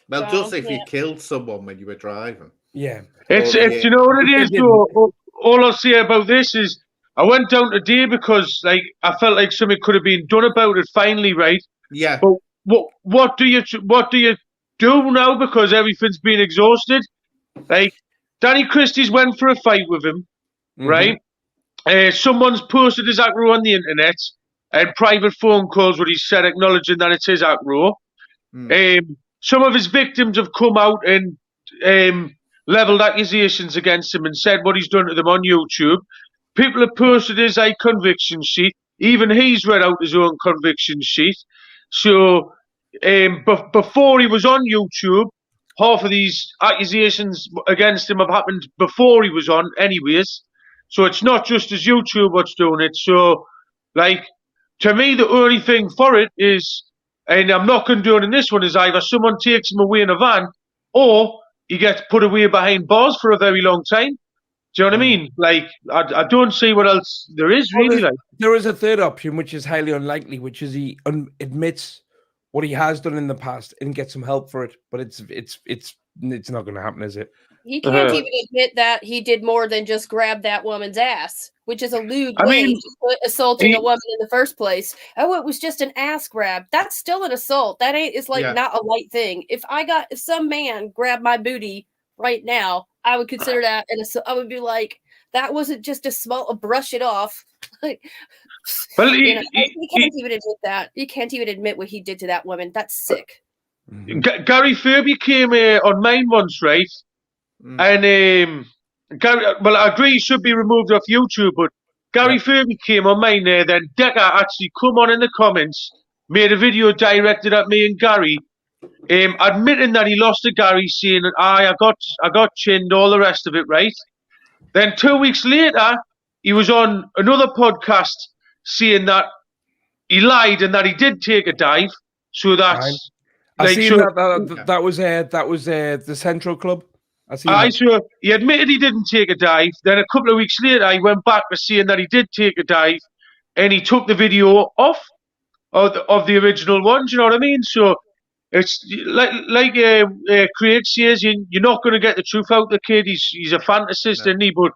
Well, just if you killed someone when you were driving. Yeah. It's you know what it is, though? All I'll say about this is I went down today because like I felt like something could have been done about it finally, right? Yeah. But what do you do now, because everything's been exhausted? Like Danny Christie's went for a fight with him, right? Someone's posted his aggro on the internet and private phone calls what he said, acknowledging that it's his aggro. Some of his victims have come out and leveled accusations against him and said what he's done to them on YouTube. People have posted his conviction sheet. Even he's read out his own conviction sheet. So before he was on YouTube, half of these accusations against him have happened before he was on anyways. So it's not just his YouTube what's doing it. So, like, to me, the only thing for it is, and I'm not condoning this one, is either someone takes him away in a van or he gets put away behind bars for a very long time. Do you know what I mean? Like, I don't see what else there is, really. There is a third option, which is highly unlikely, which is he admits what he has done in the past and gets some help for it. But it's not going to happen, is it? He can't even admit that he did more than just grab that woman's ass, which is a lewd way to assaulting a woman in the first place. Oh, it was just an ass grab. That's still an assault. That ain't. It's like not a light thing. If some man grabbed my booty right now, I would consider that, and I would be like, that wasn't just a small, brush it off. Like, Well, you can't even admit that. You can't even admit what he did to that woman. That's sick. Gary Furby came on mine once, right? And Gary, well, I agree he should be removed off YouTube, but Gary Furby came on mine there. Then Decca actually come on in the comments, made a video directed at me and Gary, admitting that he lost to Gary, saying that I got chinned, all the rest of it, right? Then 2 weeks later, he was on another podcast saying that he lied and that he did take a dive. So that's I seen that was the Central Club. So he admitted he didn't take a dive. Then a couple of weeks later, he went back to saying that he did take a dive, and he took the video off of the original one. Do you know what I mean? So it's like Craig says, you're not going to get the truth out of the kid. He's a fantasist, isn't he? But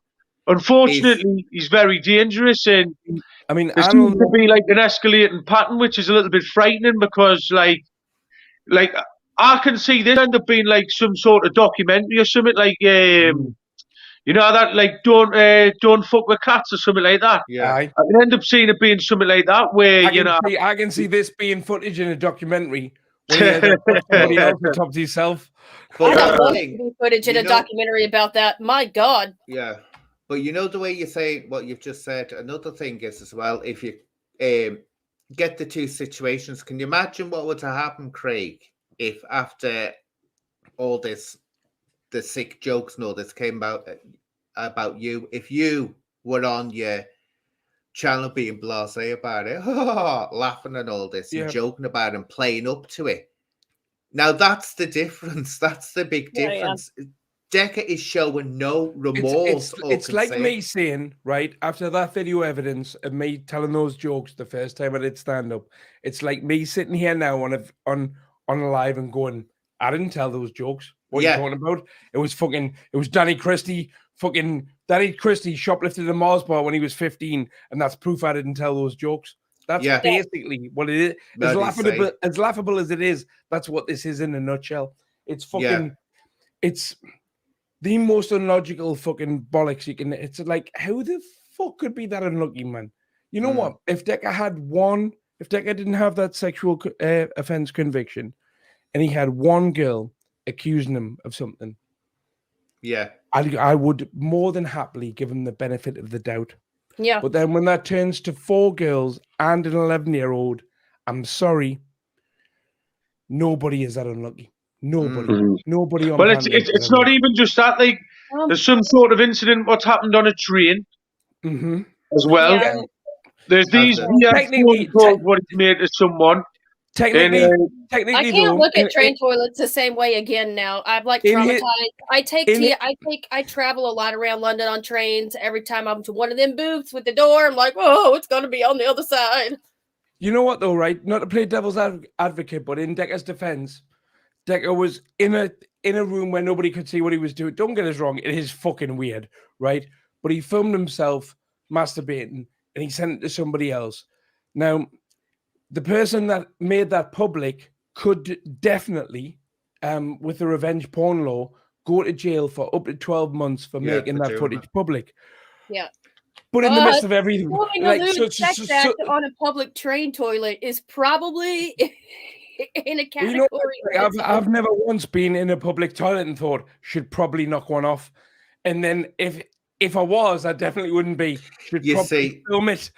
unfortunately, he's very dangerous, and I mean, there seems to be like an escalating pattern, which is a little bit frightening because, like I can see this end up being like some sort of documentary or something, like you know that, like don't fuck with cats or something like that. Yeah, I can end up seeing it being something like that, where I can see this being footage in a documentary. Somebody else on top of yourself. But I love footage in a documentary about that. My God. Yeah, but you know the way you say what you've just said. Another thing is as well, if you get the two situations, can you imagine what would have happened, Craig, if after all this, the sick jokes and all this came about you, if you were on your channel being blasé about it, laughing and all this, and joking about it and playing up to it. Now that's the difference. That's the big difference. Yeah. Decca is showing no remorse. It's like me saying, right, after that video evidence of me telling those jokes the first time I did stand up, it's like me sitting here now on a live and going, I didn't tell those jokes. What are you talking about? It was Danny Christie. Fucking Danny Christie shoplifted a Mars bar when he was 15, and that's proof I didn't tell those jokes. That's basically what it is. As laughable as it is, that's what this is in a nutshell. It's fucking, it's the most unlogical fucking bollocks you can. It's like, how the fuck could be that unlucky, man? You know what? If Decca didn't have that sexual offense conviction, and he had one girl accusing him of something, I would more than happily give him the benefit of the doubt. Yeah. But then when that turns to 4 girls and an 11-year-old, I'm sorry, nobody is that unlucky. Nobody on. Well, it's not even just that. Like, there's some sort of incident what's happened on a train as well. Yeah. There's these phone calls what it's made to someone. Technically, I can't look at train toilets the same way again now. I'm like traumatized. I travel a lot around London on trains. Every time I'm to one of them booths with the door, I'm like, oh, it's going to be on the other side. You know what, though, right? Not to play devil's advocate, but in Decca's defense, Decca was in a room where nobody could see what he was doing. Don't get us wrong, it is fucking weird, right? But he filmed himself masturbating and he sent it to somebody else. Now, the person that made that public could definitely, with the revenge porn law, go to jail for up to 12 months for making that footage public. Yeah. But in the midst of everything, like, sex act on a public train toilet is probably in a category. You know, I've never once been in a public toilet and thought, should probably knock one off. And then if I was, I definitely wouldn't be. Should probably film it.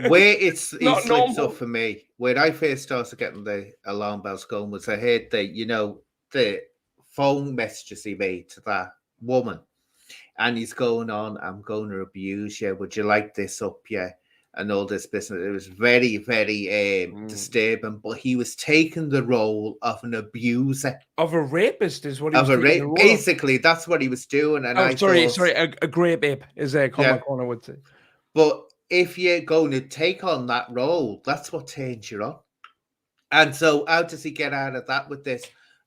Where it slips up for me, when I first started getting the alarm bells going, was I heard the phone messages he made to that woman. And he's going on, I'm going to abuse you. Would you like this up? Yeah. And all this business. It was very, very disturbing. But he was taking the role of an abuser. Of a rapist is what he was doing. Basically, that's what he was doing. And a grape ape is a common corner would say. But if you're going to take on that role, that's what turns you on. And so how does he get out of that with this?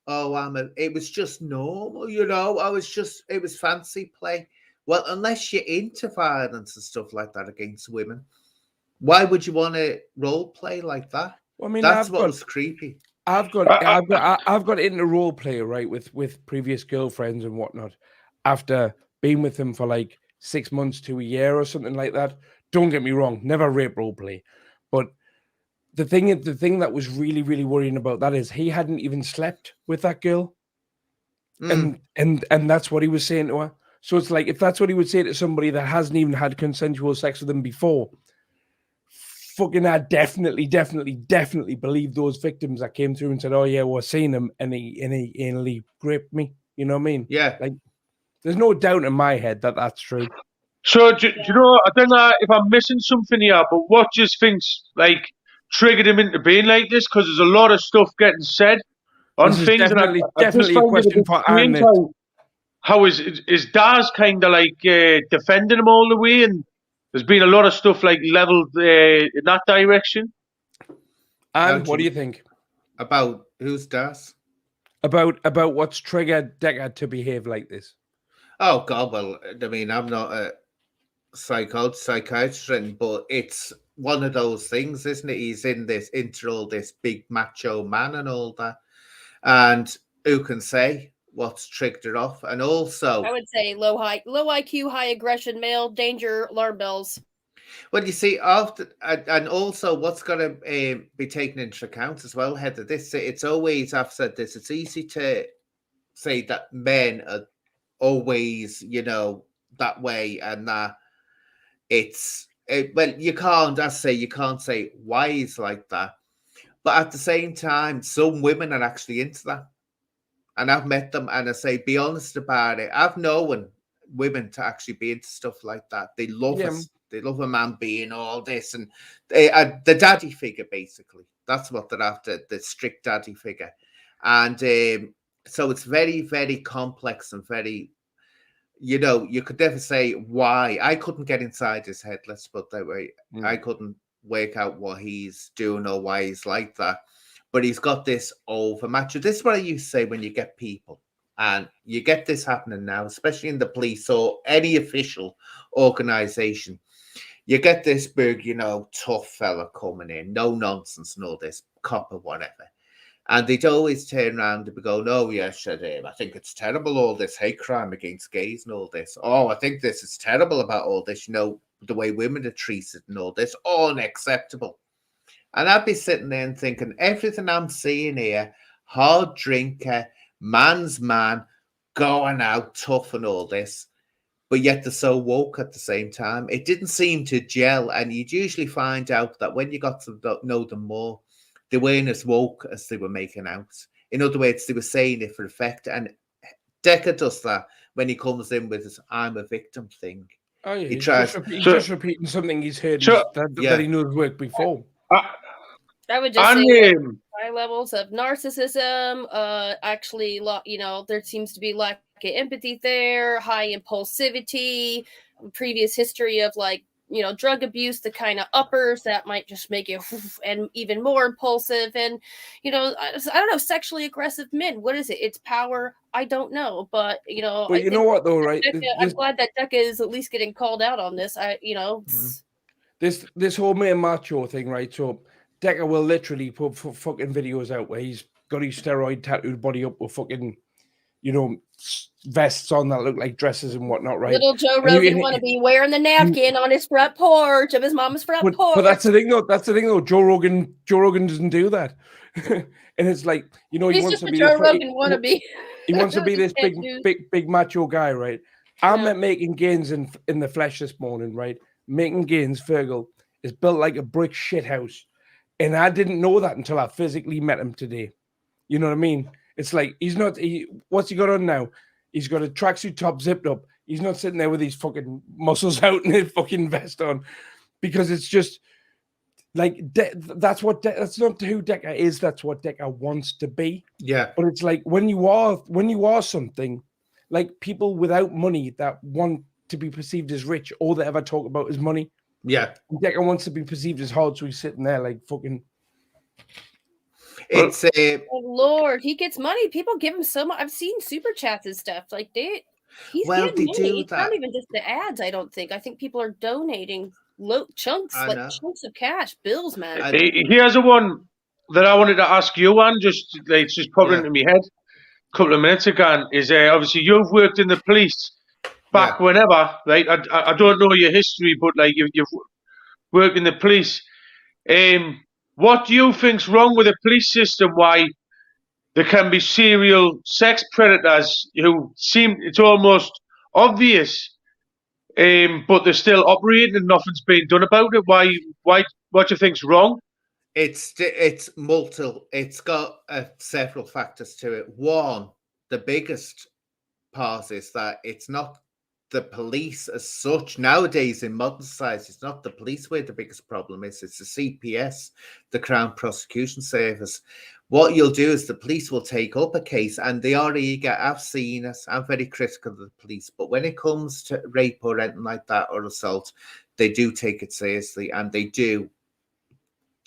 It was just normal, it was fancy play. Well, unless you're into violence and stuff like that against women, why would you want to role play like that? Well, I mean, that's what was creepy. I've got into role play, right, with previous girlfriends and whatnot. After being with them for like 6 months to a year or something like that. Don't get me wrong, never rape role play, but the thing that was really, really worrying about that is he hadn't even slept with that girl, and that's what he was saying to her. So it's like, if that's what he would say to somebody that hasn't even had consensual sex with them before, fucking I definitely believe those victims that came through and said, "Oh yeah, we're seeing him," and he anally raped me. You know what I mean? Yeah. Like, there's no doubt in my head that that's true. So, do you know, I don't know if I'm missing something here, but what just thinks, like, triggered him into being like this? Because there's a lot of stuff getting said on This is things, and I just definitely a find it a question bit for strange Anne. how his dad's kind of like defending him all the way, and there's been a lot of stuff like leveled in that direction. And what do you think about who's Das? About what's triggered Decca to behave like this? Oh God, well, I mean, I'm not a psychiatrist, but it's one of those things, isn't it? He's into all this big macho man and all that, and who can say what's triggered it off? And also, I would say low IQ, high aggression, male, danger, alarm bells. well, you see, after and also what's got to be taken into account as well, Heather. This, it's always, I've said this, it's easy to say that men are always, that way, and that well, you can't, you can't say why he's like that, but at the same time, some women are actually into that, and I've met them, and I say, be honest about it. I've known women to actually be into stuff like that. They love us. They love a man being all this, and the daddy figure, basically. That's what they're after, the strict daddy figure. And so it's very, very complex and very, you could never say why. I couldn't get inside his head, let's put it that way. I couldn't work out what he's doing or why he's like that. But he's got this over macho. This is what I used to say when you get people, and you get this happening now, especially in the police or any official organization. You get this big, tough fella coming in, no nonsense and all this, cop or whatever. And they'd always turn around and go, "No, yes, I think it's terrible, all this hate crime against gays and all this. Oh, I think this is terrible about all this, the way women are treated and all this, unacceptable." And I'd be sitting there and thinking, everything I'm seeing here, hard drinker, man's man, going out tough and all this, but yet they're so woke at the same time. It didn't seem to gel, and you'd usually find out that when you got to know them more, they weren't as woke as they were making out. In other words, they were saying it for effect. And Decca does that when he comes in with his "I'm a victim" thing. Oh, yeah, he tries just repeating something he's heard that he knows worked before. I would just say high levels of narcissism. Actually, there seems to be lack of empathy there, high impulsivity, previous history of drug abuse, the kind of uppers that might just make you and even more impulsive. And, I don't know, sexually aggressive men. What is it? It's power. I don't know. But, But you know what, though, right? I'm glad that Decca is at least getting called out on this. This whole male macho thing, right? So Decca will literally put fucking videos out where he's got his steroid tattooed body up with fucking, vests on that look like dresses and whatnot, right? Little Joe Rogan want to be wearing the napkin on his front porch of his mama's front porch. But that's the thing, though. Joe Rogan doesn't do that, and it's like, he wants to be Joe Rogan wannabe. He wants to be this big macho guy, right? I'm at Making Gains in the flesh this morning, right? Making Gains, Fergal, is built like a brick shithouse, and I didn't know that until I physically met him today. You know what I mean? It's like, what's he got on now? He's got a tracksuit top zipped up. He's not sitting there with his fucking muscles out and his fucking vest on, because it's just like, that's not who Decca is. That's what Decca wants to be. Yeah. But it's like, when you are something, like people without money that want to be perceived as rich, all they ever talk about is money. Yeah. Decca wants to be perceived as hard, so he's sitting there like fucking. It's oh Lord, he gets money. People give him so much. I've seen super chats and stuff. Like he's getting money. It's not even just the ads. I don't think. I think people are donating chunks of cash, bills, man. Here's a one. that I wanted to ask you, Anne, just like it's just popped into my head a couple of minutes ago, is obviously you've worked in the police back whenever, right? I don't know your history, but like you've worked in the police. What do you think's wrong with the police system? Why there can be serial sex predators who seem it's almost obvious, but they're still operating and nothing's being done about it? Why? What do you think's wrong? It's multiple. It's got several factors to it. One, the biggest part is that it's not the police as such. Nowadays, in modern society, it's not the police where the biggest problem is. It's the CPS, the Crown Prosecution Service. What you'll do is the police will take up a case, and they are eager. I've seen it. I'm very critical of the police, but when it comes to rape or anything like that or assault, they do take it seriously, and they do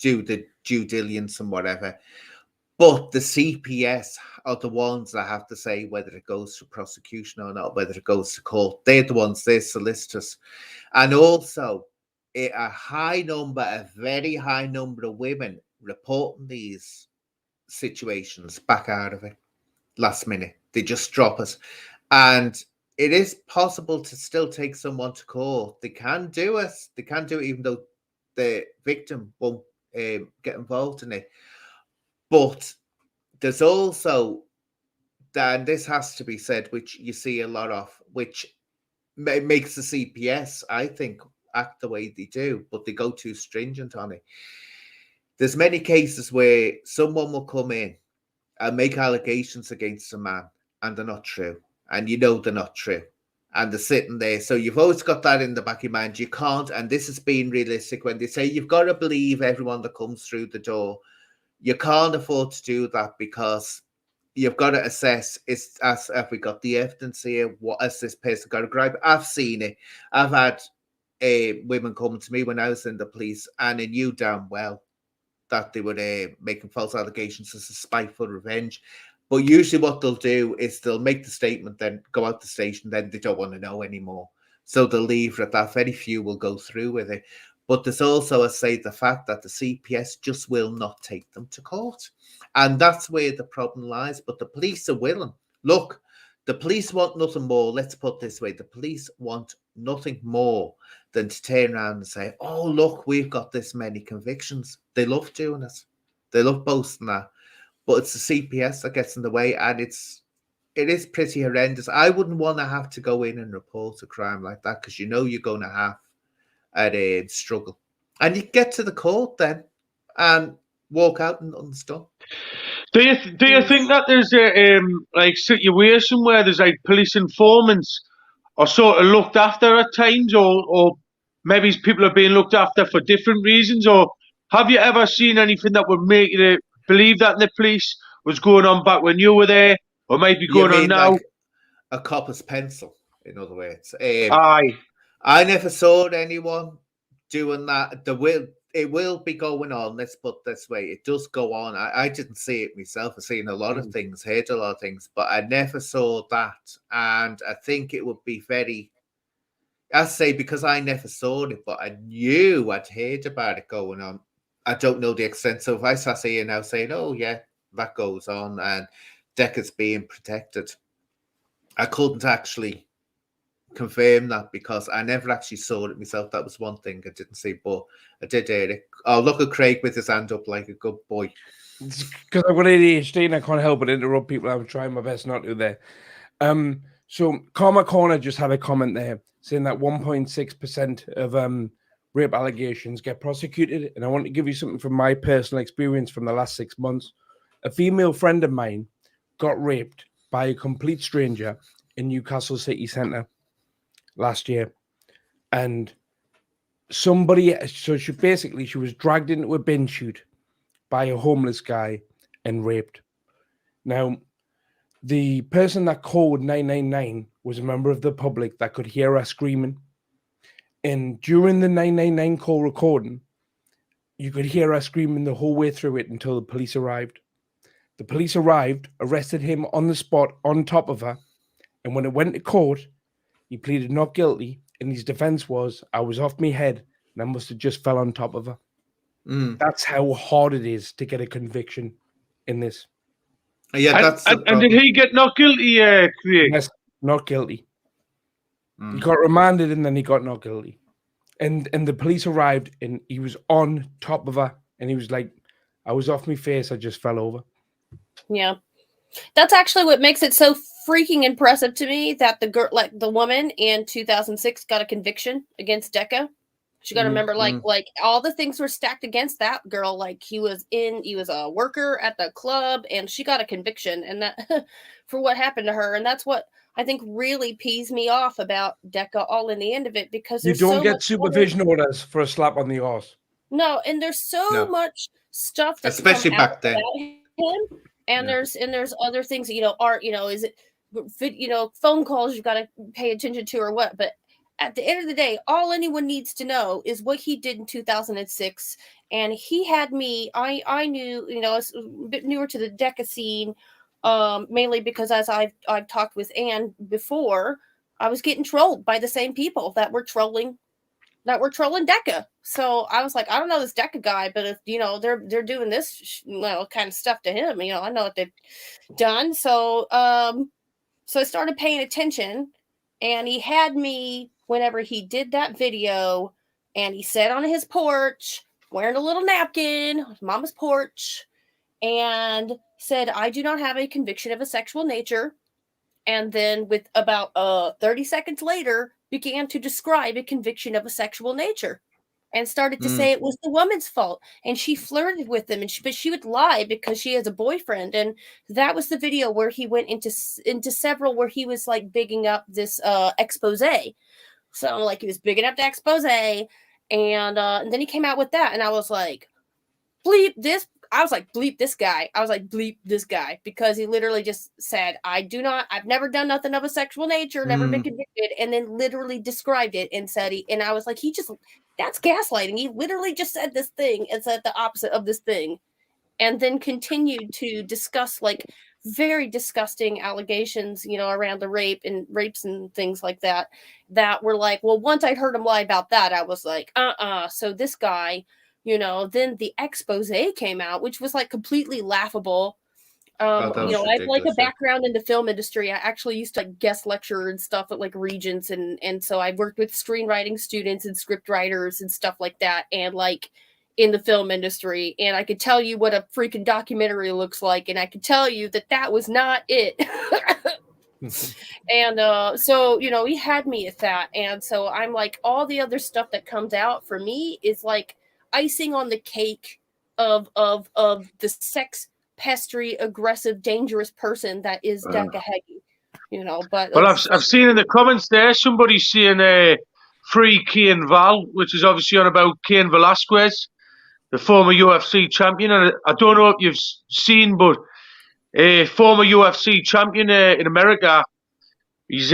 the due diligence and whatever. But the CPS are the ones that have to say whether it goes to prosecution or not, whether it goes to court. They're the ones, they're solicitors. And also, a very high number of women reporting these situations back out of it last minute. They just drop it. And it is possible to still take someone to court. They can do it. They can do it even though the victim won't get involved in it. But there's also, and this has to be said, which you see a lot of, which makes the CPS, I think, act the way they do, but they go too stringent on it. There's many cases where someone will come in and make allegations against a man, and they're not true. And you know they're not true. And they're sitting there. So you've always got that in the back of your mind. You can't, and this is being realistic, when they say you've got to believe everyone that comes through the door. You can't afford to do that, because you've got to assess, have we got the evidence here? What has this person got to gripe? I've seen it. I've had women come to me when I was in the police, and I knew damn well that they were making false allegations as a spiteful revenge. But usually what they'll do is they'll make the statement, then go out the station, then they don't want to know anymore. So they'll leave it at that. Very few will go through with it. But there's also, I say, the fact that the CPS just will not take them to court. And that's where the problem lies. But the police are willing. Look, the police want nothing more. Let's put it this way. The police want nothing more than to turn around and say, oh, look, we've got this many convictions. They love doing it. They love boasting that. But it's the CPS that gets in the way, and it is pretty horrendous. I wouldn't want to have to go in and report a crime like that, because you know you're going to have a struggle. And you get to the court then and walk out and nothing's done. Do you think that there's a like situation where there's like police informants are sort of looked after at times, or maybe people are being looked after for different reasons? Or have you ever seen anything that would make you believe that the police was going on back when you were there, or might be going on now? Like a copper's pencil, in other words. Aye. I never saw anyone doing that. It will be going on. Let's put it this way. It does go on. I didn't see it myself. I've seen a lot of things, heard a lot of things, but I never saw that. And I think it would be very, I say, because I never saw it, but I knew, I'd heard about it going on. I don't know the extent. So if I sat here now saying, oh yeah, that goes on and Decca's being protected, I couldn't actually confirm that, because I never actually saw it myself. That was one thing I didn't see, but I did hear it. Oh, look at Craig with his hand up like a good boy. Because I've got ADHD and I can't help but interrupt people. I'm trying my best not to there. So Karma Corner just had a comment there saying that 1.6% of rape allegations get prosecuted. And I want to give you something from my personal experience from the last 6 months. A female friend of mine got raped by a complete stranger in Newcastle city centre last year. And she was dragged into a bin chute by a homeless guy and raped. Now, the person that called 999 was a member of the public that could hear her screaming. And during the 999 call recording, you could hear her screaming the whole way through it until the police arrived. The police arrived, arrested him on the spot on top of her. And when it went to court, he pleaded not guilty. And his defense was, I was off my head and I must have just fell on top of her. That's how hard it is to get a conviction in this. Yeah, And, that's the and did problem. he get not guilty, Craig? Yes, not guilty. He got remanded and then he got not guilty. And the police arrived and he was on top of her and he was like, I was off my face, I just fell over. Yeah. That's actually what makes it so freaking impressive to me that the girl, like the woman in 2006 got a conviction against Decca. You got to remember, like all the things were stacked against that girl. Like he was a worker at the club, and she got a conviction, and that for what happened to her. And that's what I think really pees me off about Decca. All in the end of it, because You there's don't so get much supervision orders for a slap on the arse. No, and there's so much stuff that especially back then. about him, and there's other things that, art, is it, phone calls you've got to pay attention to or what, but at the end of the day, all anyone needs to know is what he did in 2006. And he had me, I knew, I was a bit newer to the Decca scene, mainly because as I've talked with Anne before, I was getting trolled by the same people that were trolling Decca. So I was like, I don't know this Decca guy, but if they're doing this kind of stuff to him, I know what they've done. So so I started paying attention, and he had me whenever he did that video, and he sat on his porch wearing a little napkin on his mama's porch and said, I do not have a conviction of a sexual nature. And then with about 30 seconds later, began to describe a conviction of a sexual nature and started to say it was the woman's fault. And she flirted with him, but she would lie because she has a boyfriend. And that was the video where he went into several, where he was like bigging up this expose. So like he was bigging up the expose. And then he came out with that. And I was like, bleep this. I was like, bleep this guy. I was like, bleep this guy, because he literally just said, I've never done nothing of a sexual nature, never been convicted, and then literally described it and said and I was like, that's gaslighting. He literally just said this thing and said the opposite of this thing, and then continued to discuss like very disgusting allegations, around the rapes and things like that were like, well, once I heard him lie about that, I was like, so this guy, then the expose came out, which was like completely laughable. I have like a background in the film industry. I actually used to like guest lecture and stuff at like Regents, and so I worked with screenwriting students and script writers and stuff like that, and like in the film industry, and I could tell you what a freaking documentary looks like, and I could tell you that was not it. And so he had me at that, and so I'm like, all the other stuff that comes out for me is like icing on the cake of the sex pestery, aggressive, dangerous person that is Decca Heggie. But well, I've seen in the comments there somebody saying free Cain Val, which is obviously on about Cain Velasquez, the former UFC champion. And I don't know if you've seen, but a former UFC champion in America, he's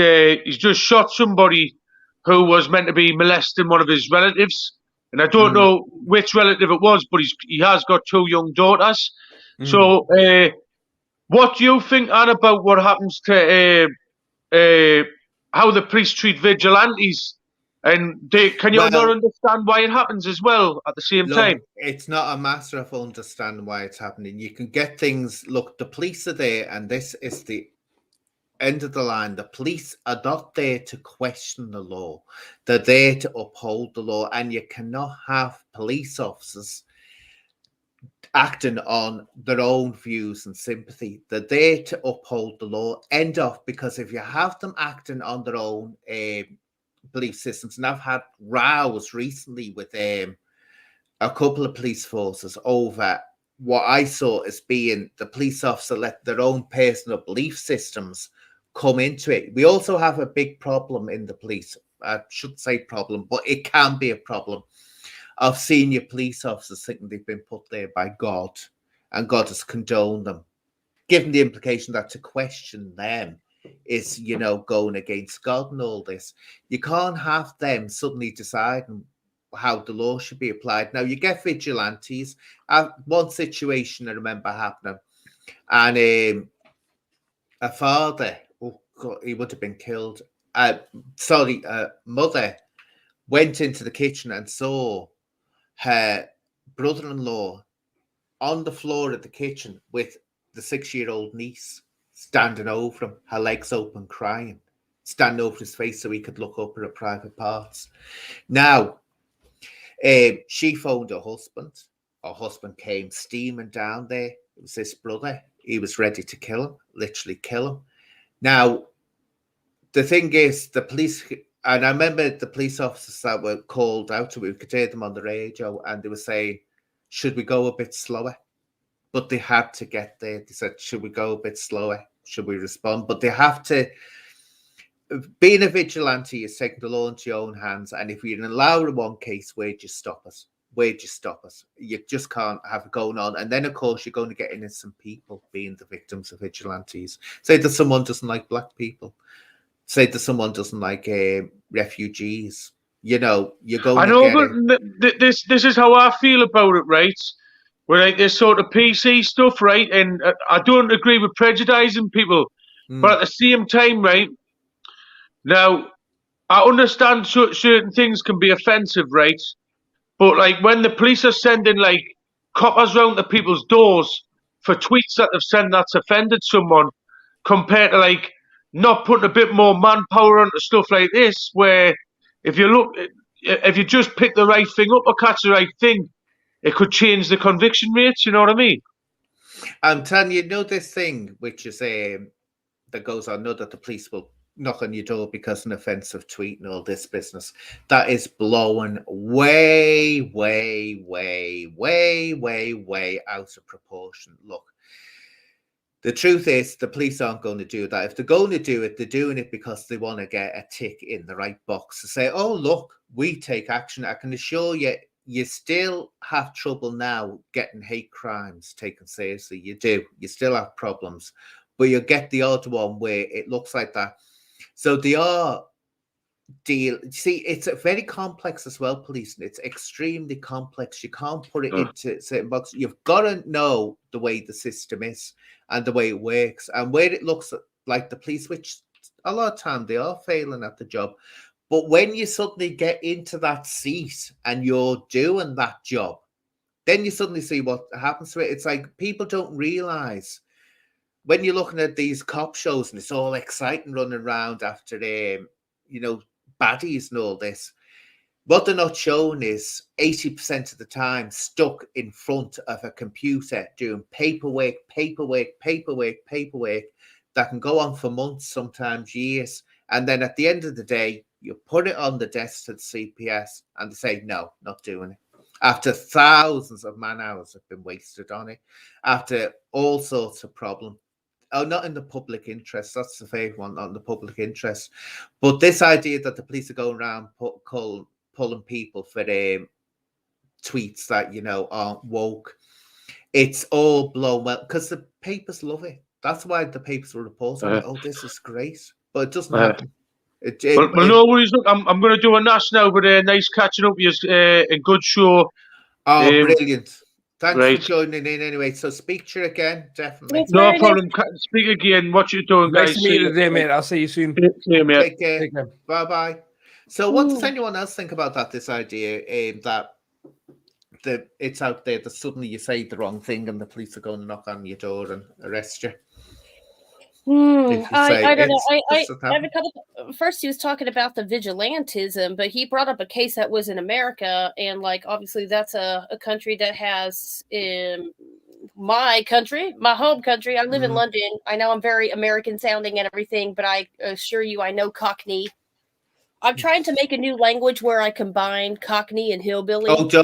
just shot somebody who was meant to be molesting one of his relatives. And I don't know which relative it was, but he has got 2 young daughters. So what do you think, Anne, about what happens to how the police treat vigilantes? And can you not understand why it happens as well at the same time? It's not a matter of understanding why it's happening. You can get things. Look, the police are there, and this is the end of the line. The police are not there to question the law. They're there to uphold the law, and you cannot have police officers acting on their own views and sympathy. They're there to uphold the law. End of. Because if you have them acting on their own belief systems, and I've had rows recently with a couple of police forces over what I saw as being the police officer let their own personal belief systems come into it. We also have a big problem in the police. I shouldn't say problem, but it can be a problem of senior police officers thinking they've been put there by God, and God has condoned them, given the implication that to question them is, going against God and all this. You can't have them suddenly deciding how the law should be applied. Now, you get vigilantes. One situation I remember happening, and a father, oh God, he would have been killed. Mother went into the kitchen and saw her brother-in-law on the floor of the kitchen with the 6-year-old niece standing over him, her legs open, crying, standing over his face so he could look up at her private parts. Now, she phoned her husband. Her husband came steaming down there. It was his brother. He was ready to kill him, literally kill him. Now, the thing is, the police, and I remember the police officers that were called out, we could hear them on the radio, and they were saying, should we go a bit slower? But they had to get there. They said, should we go a bit slower? Should we respond? But they have to. Being a vigilante is taking the law into your own hands. And if you allow one case, where'd you stop us? Where'd you stop us? You just can't have it going on. And then, of course, you're going to get innocent people being the victims of vigilantes. Say that someone doesn't like black people. Say that someone doesn't like refugees. You know, you're going I to know, get but this is how I feel about it, right? Where like this sort of PC stuff, right? And I don't agree with prejudicing people, but at the same time, right? Now, I understand certain things can be offensive, right? But like when the police are sending like coppers round to people's doors for tweets that they've sent that's offended someone, compared to like not putting a bit more manpower onto stuff like this, where if you just pick the right thing up or catch the right thing, it could change the conviction rates. You know what I mean? I'm telling you, this thing which is that goes on, know that the police will knock on your door because an offensive tweet and all this business, that is blowing way, way, way, way, way, way out of proportion. Look, the truth is the police aren't going to do that. If they're going to do it, they're doing it because they want to get a tick in the right box to say, oh, look, we take action. I can assure you, you still have trouble now getting hate crimes taken seriously. You do. You still have problems. But you'll get the odd one where it looks like that. So they are see, it's a very complex as well, policing. It's extremely complex. You can't put it into certain boxes. You've got to know the way the system is and the way it works and where it looks like the police, which a lot of time they are failing at the job. But when you suddenly get into that seat and you're doing that job, then you suddenly see what happens to it. It's like people don't realize when you're looking at these cop shows and it's all exciting running around after baddies and all this, what they're not showing is 80% of the time stuck in front of a computer doing paperwork that can go on for months, sometimes years. And then at the end of the day, you put it on the desk to the CPS and they say, no, not doing it. After thousands of man hours have been wasted on it, after all sorts of problems. Oh, not in the public interest. That's the favorite one, not in the public interest. But this idea that the police are going around pulling people for tweets that, aren't woke, it's all blown well because the papers love it. That's why the papers will report on it. Oh, this is great. But it doesn't happen. Well, no worries. Look, I'm going to do a Nash now, but nice catching up with you. A good show. Oh, brilliant. Thanks right. for joining in anyway. So speak to you again, definitely. No problem. Speak again. What you doing, Nice guys? to meet you today, mate. I'll see you soon. See you, mate. Take care. Bye-bye. So what does anyone else think about that, this idea that it's out there that suddenly you say the wrong thing and the police are going to knock on your door and arrest you? I don't know. I have a couple. First, he was talking about the vigilantism, but he brought up a case that was in America, and obviously that's a country that has my country, my home country. I live in London. I know I'm very American sounding and everything, but I assure you, I know Cockney. I'm trying to make a new language where I combine Cockney and hillbilly into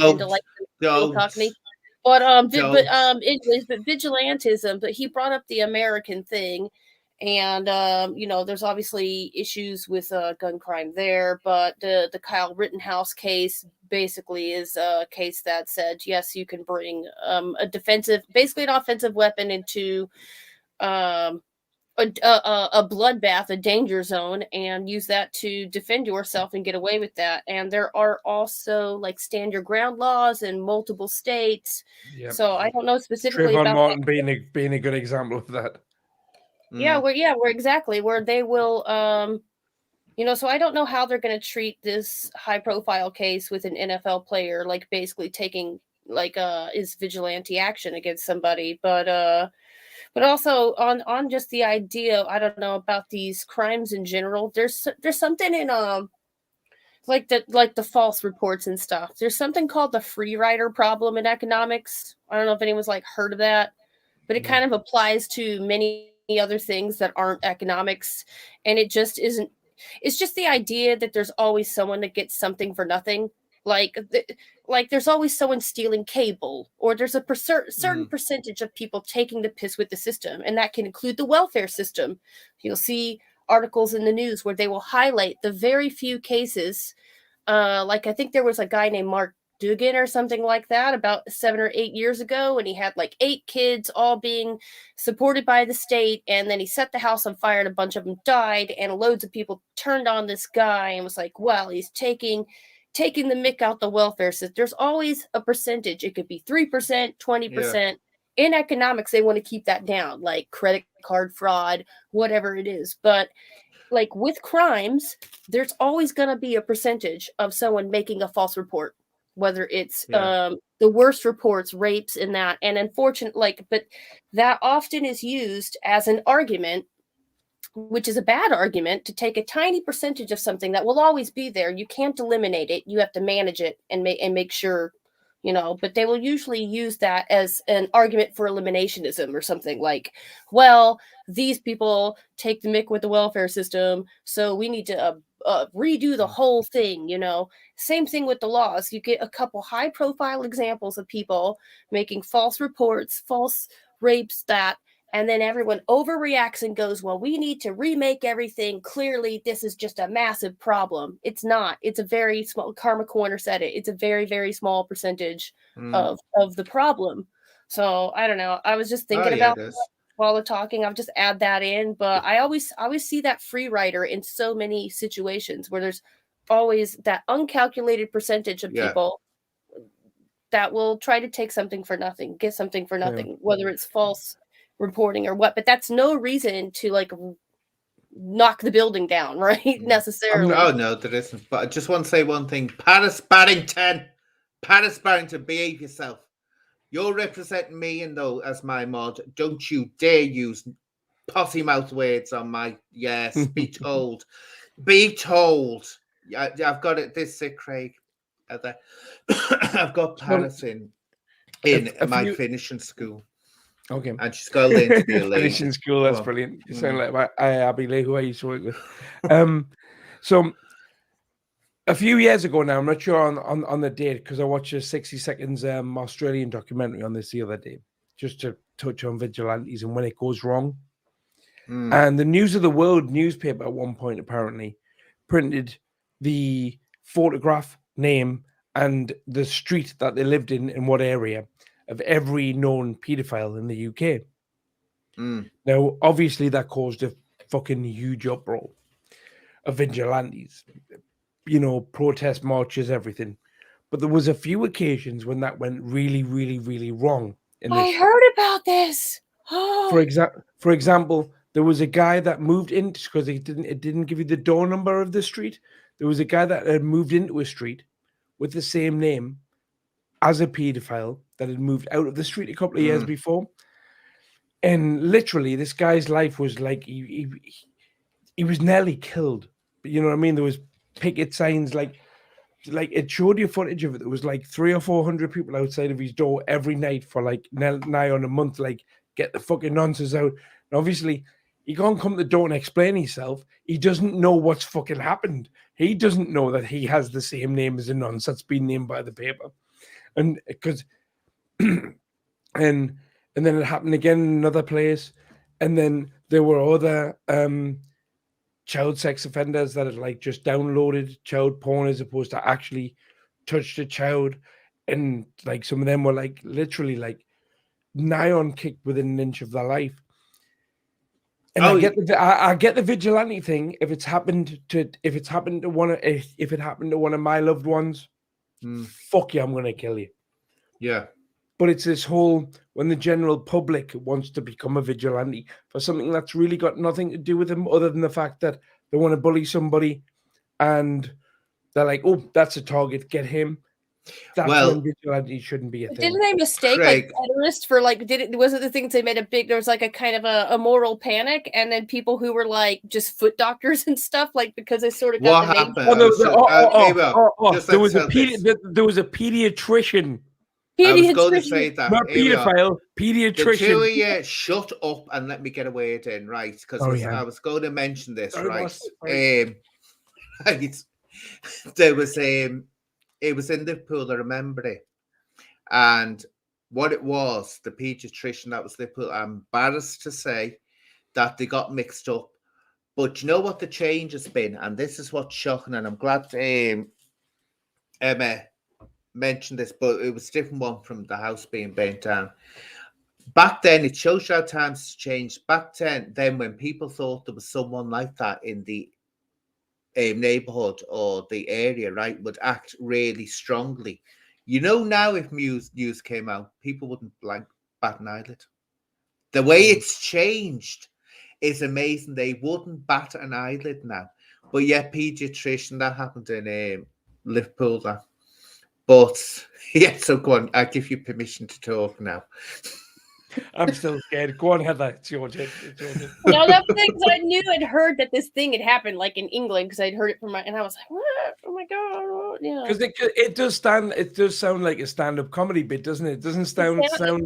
Cockney. But anyways, but vigilantism. But he brought up the American thing. And, there's obviously issues with gun crime there, but the Kyle Rittenhouse case basically is a case that said, yes, you can bring an offensive weapon into a bloodbath, a danger zone, and use that to defend yourself and get away with that. And there are also stand your ground laws in multiple states. Yep. So I don't know specifically Trayvon about Martin being a good example of that. Yeah, we're exactly where they will, so I don't know how they're going to treat this high profile case with an NFL player, basically taking is vigilante action against somebody, but also on just the idea, I don't know, about these crimes in general. There's something in like the false reports and stuff. There's something called the free rider problem in economics. I don't know if anyone's like heard of that, but it kind of applies to many other things that aren't economics, and it just isn't. It's just the idea that there's always someone that gets something for nothing. Like there's always someone stealing cable, or there's a certain percentage of people taking the piss with the system, and that can include the welfare system. You'll see articles in the news where they will highlight the very few cases. Like I think there was a guy named Mark Dugan or something like that about 7 or 8 years ago, and he had like 8 kids all being supported by the state, and then he set the house on fire and a bunch of them died, and loads of people turned on this guy and was like, well, he's taking the mick out the welfare system. There's always a percentage. It could be 3%, 20%. Yeah. In economics, they want to keep that down, like credit card fraud, whatever it is. But like with crimes, there's always going to be a percentage of someone making a false report, whether it's the worst reports, rapes, and that. And unfortunately, but that often is used as an argument, which is a bad argument, to take a tiny percentage of something that will always be there. You can't eliminate it. You have to manage it and make sure, but they will usually use that as an argument for eliminationism or something like, well, these people take the mick with the welfare system, so we need to redo the whole thing, Same thing with the laws. You get a couple high-profile examples of people making false reports, false rapes, and then everyone overreacts and goes, well, we need to remake everything. Clearly, this is just a massive problem. It's not. It's a very small, Karma Corner said it. It's a very, very small percentage of the problem. So I don't know. I was just thinking about that while we're talking. I'll just add that in. But I always see that free rider in so many situations where there's always that uncalculated percentage of people that will try to take something for nothing, get something for nothing, whether it's false reporting or what. But that's no reason to like knock the building down, right? Necessarily. Oh no, there isn't. But I just want to say one thing. Paris Barrington, behave yourself. You're representing me, and though as my mod, don't you dare use possy mouth words on my be told. Be told. I've got it this sick, Craig. I've got Paris in my finishing school. Okay. And she's got to learn to be a lady. Finishing school, that's brilliant. You sound like Abby Lee, who I used to work with. So a few years ago now, I'm not sure on the date, because I watched a 60 seconds Australian documentary on this the other day, just to touch on vigilantes and when it goes wrong. And the News of the World newspaper at one point apparently printed the photograph, name, and the street that they lived in what area, of every known paedophile in the UK. Now, obviously, that caused a fucking huge uproar of vigilantes, protest marches, everything. But there was a few occasions when that went really, really, really wrong. I heard about this. For example, there was a guy that moved in, because it didn't give you the door number of the street. There was a guy that had moved into a street with the same name as a paedophile that had moved out of the street a couple of years before. And literally, this guy's life was like, he was nearly killed. But you know what I mean? There was picket signs, like it showed you footage of it. There was like 300 or 400 people outside of his door every night for like nigh on a month, like, get the fucking nonsense out. And obviously, he can't come to the door and explain himself. He doesn't know what's fucking happened. He doesn't know that he has the same name as a nonce that's been named by the paper. And because and then it happened again in another place, and then there were other child sex offenders that had like just downloaded child porn as opposed to actually touched a child, and like some of them were like literally like nigh on kicked within an inch of their life. And I get the vigilante thing if it happened to one of my loved ones. Fuck you, I'm gonna kill you. Yeah. But it's this whole, when the general public wants to become a vigilante for something that's really got nothing to do with them other than the fact that they want to bully somebody and they're like, oh, that's a target, get him. That's Well, when vigilante shouldn't be a thing. Didn't they mistake Craig. like terrorists for like? Wasn't the things they made a big? There was like a kind of a moral panic, and then people who were like just foot doctors and stuff, like because they sort of got What the name. happened? There was a pediatrician. I was going to Pediatrician. say that. Not Here we are. pedophile, The two pediatrician. of you, shut up and let me get a word in, right? Because I was going to mention this, Sorry, right? boss. Sorry. There was it was in Liverpool, I remember it. And what it was, the pediatrician that was Liverpool, I'm embarrassed to say that they got mixed up. But you know what the change has been? And this is what's shocking, and I'm glad Emma mentioned this, but it was a different one from the house being burnt down. Back then, it shows you how times changed. Back then when people thought there was someone like that in the neighborhood or the area, right, would act really strongly. You know, now if news came out, people wouldn't bat an eyelid. The way it's changed is amazing. They wouldn't bat an eyelid now. But yeah, pediatrician, that happened in Liverpool. That. But yeah, so go on. I give you permission to talk now. I'm still scared. Go on, Heather. It's your turn. No, that things I knew I'd heard that this thing had happened, like in England, because I'd heard it from and I was like, what? Oh my god, yeah. Because it does sound like a stand-up comedy bit, doesn't it? It doesn't sound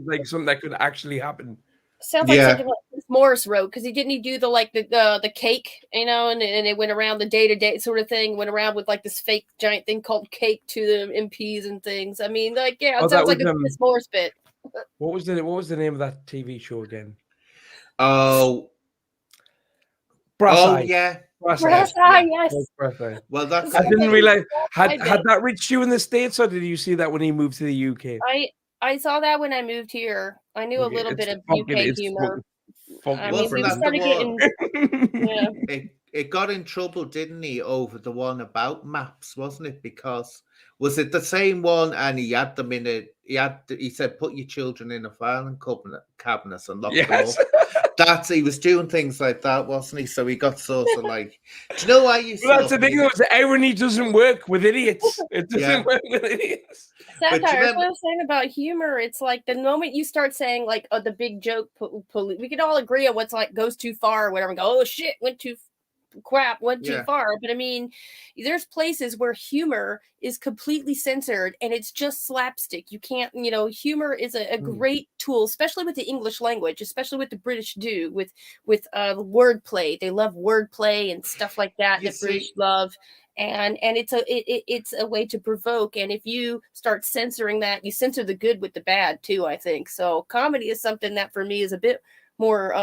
like something that could actually happen. Sounds like something like Chris Morris wrote, because he didn't do the cake, you know, and it went around the day-to-day sort of thing, went around with like this fake giant thing called cake to the MPs and things. I mean, like, yeah, it sounds like a Chris Morris bit. What was the name of that TV show again? Oh, Brass Eye. Yeah. Brass Eye, yes. Brass Eye. Well, that's. I didn't realize had that reached you in the States, or did you see that when he moved to the UK? I saw that when I moved here. I knew a little bit of UK humor. I mean, we started getting. Yeah. It got in trouble, didn't he, over the one about maps, wasn't it? Because was it the same one? And he had them in a. He said, "Put your children in a filing cabinet and lock them up." He was doing things like that, wasn't he? So he got sort of like, do you know why you? Well, that's the thing. The irony doesn't work with idiots. It doesn't work with idiots. Satire. What I'm saying about humor, it's like the moment you start saying like the big joke, we can all agree on what's like goes too far or whatever. And go, oh shit, went too far. But I mean, there's places where humor is completely censored and it's just slapstick. You can't, humor is a great tool, especially with the English language, especially with the British do with wordplay. They love wordplay and stuff like that. The British love. And it's a way to provoke. And if you start censoring that, you censor the good with the bad too, I think. So comedy is something that for me is a bit more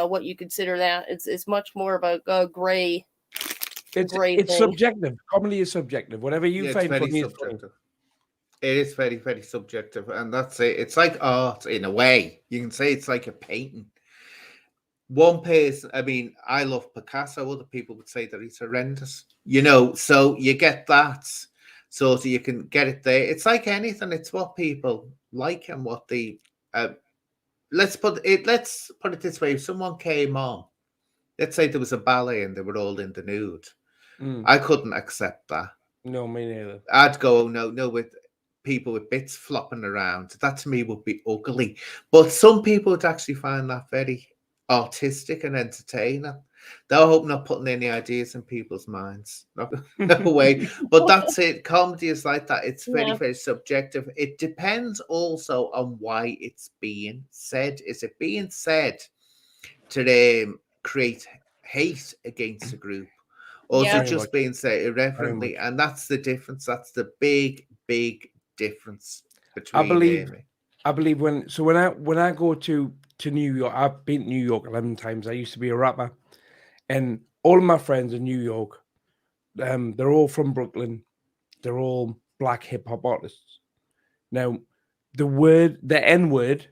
what you consider that. It's much more of a gray. It's subjective. Comedy is subjective. Whatever you find funny is funny. It is very, very subjective, and that's it. It's like art in a way. You can say it's like a painting. One person, I mean, I love Picasso. Other people would say that he's horrendous. So you get that, so you can get it there. It's like anything. It's what people like and what they. Let's put it this way. If someone came on, let's say there was a ballet and they were all in the nude, I couldn't accept that. No, me neither. I'd go, no, with people with bits flopping around. That to me would be ugly. But some people would actually find that very artistic and entertaining. They'll hope not putting any ideas in people's minds. No way. But that's it. Comedy is like that. It's very, very subjective. It depends also on why it's being said. Is it being said to create hate against a group? Or is it just being said irreverently? And that's the difference. That's the big, big difference between I believe when I go to New York, I've been to New York 11 times. I used to be a rapper. And all of my friends in New York, they're all from Brooklyn. They're all black hip hop artists. Now, the N-word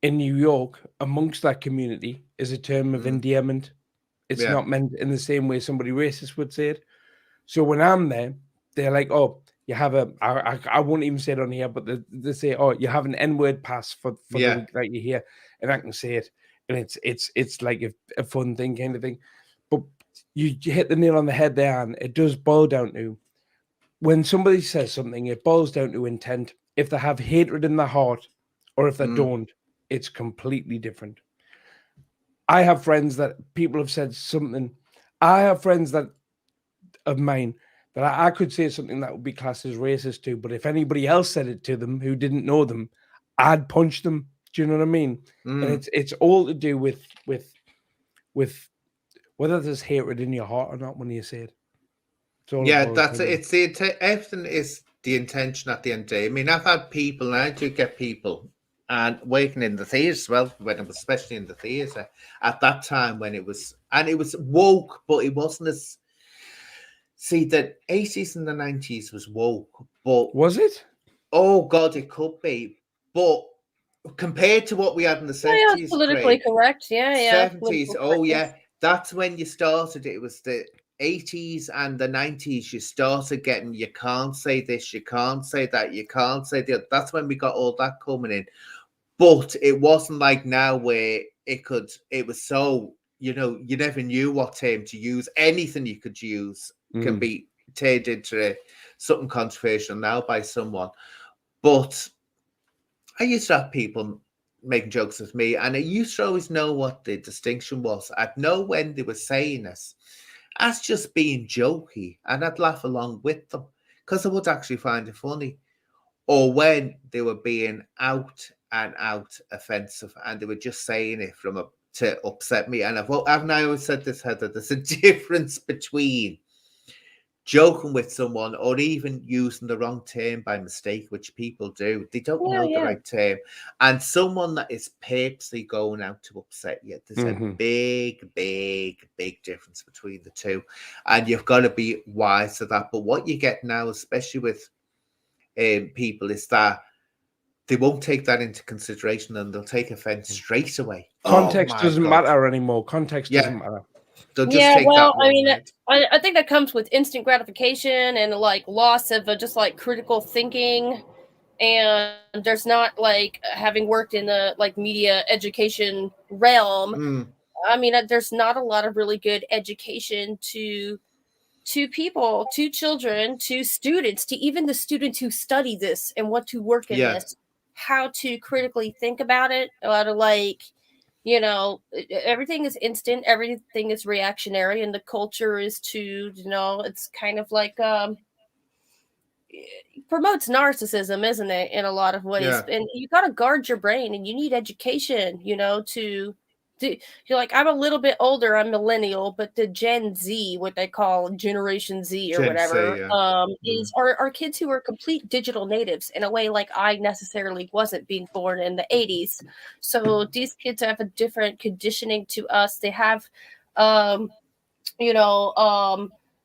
in New York amongst that community is a term of endearment. It's not meant in the same way somebody racist would say it. So when I'm there, they're like, "Oh, you have I won't even say it on here, but they say, "Oh, you have an N-word pass for the week that you're here," and I can say it, and it's like a fun thing kind of thing. But you hit the nail on the head there, and it does boil down to when somebody says something, it boils down to intent. If they have hatred in their heart, or if they don't, it's completely different. I have friends that people have said something. I have friends that of mine that I could say something that would be classed as racist to, but if anybody else said it to them who didn't know them, I'd punch them. Do you know what I mean? And it's all to do with whether there's hatred in your heart or not when you say it. It's everything is the intention at the end of the day. I mean, I've had people, and I do get people, and working in the theatre as well, when it was especially in the theatre at that time when it was woke, but it wasn't as. See, the 80s and the 90s was woke, but was it? Oh God, it could be, but compared to what we had in the 70s, politically correct, 70s, that's when you started. It was the 80s and the 90s. You started getting, you can't say this, you can't say that, you can't say that. That's when we got all that coming in. But it wasn't like now where it was so, you never knew what term to use. Anything you could use can be turned into something controversial now by someone. But I used to have people making jokes with me, and I used to always know what the distinction was. I'd know when they were saying this as just being jokey, and I'd laugh along with them because I would actually find it funny. Or when they were being out and out offensive, and they were just saying it to upset me. And I've now always said this, Heather, there's a difference between joking with someone or even using the wrong term by mistake, which people do. They don't know the right term. And someone that is purposely going out to upset you. There's a big, big, big difference between the two. And you've got to be wise to that. But what you get now, especially with people, is that they won't take that into consideration and they'll take offense straight away. Context doesn't matter anymore. Context doesn't matter. I think that comes with instant gratification and like loss of just like critical thinking, and there's not like having worked in the like media education realm. I mean, there's not a lot of really good education to people, to children, to students, to even the students who study this and want to work in this, how to critically think about it, how to like. Everything is instant, everything is reactionary, and the culture is to, it's kind of like promotes narcissism, isn't it, in a lot of ways? And you got to guard your brain, and you need education, you're like, I'm a little bit older, I'm millennial, but the Gen Z, what they call Generation Z or whatever, are kids who are complete digital natives in a way like I necessarily wasn't being born in the 80s. So these kids have a different conditioning to us. They have,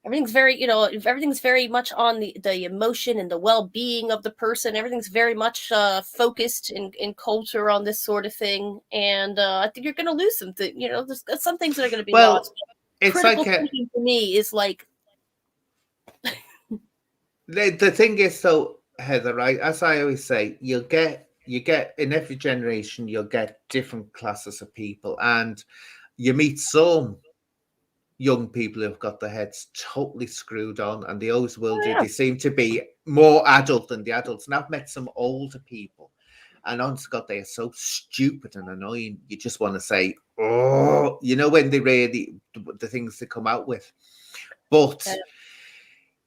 everything's very, everything's very much on the emotion and the well-being of the person. Everything's very much focused in culture on this sort of thing. And I think you're going to lose some things. There's some things that are going to be lost. It's critical thinking for me is like... the thing is, though, Heather, right, as I always say, you get in every generation, you'll get different classes of people. And you meet some young people who've got their heads totally screwed on, and they always will do. They seem to be more adult than the adults. And I've met some older people, and honest God, they are so stupid and annoying. You just want to say, oh, when they really, the things they come out with. But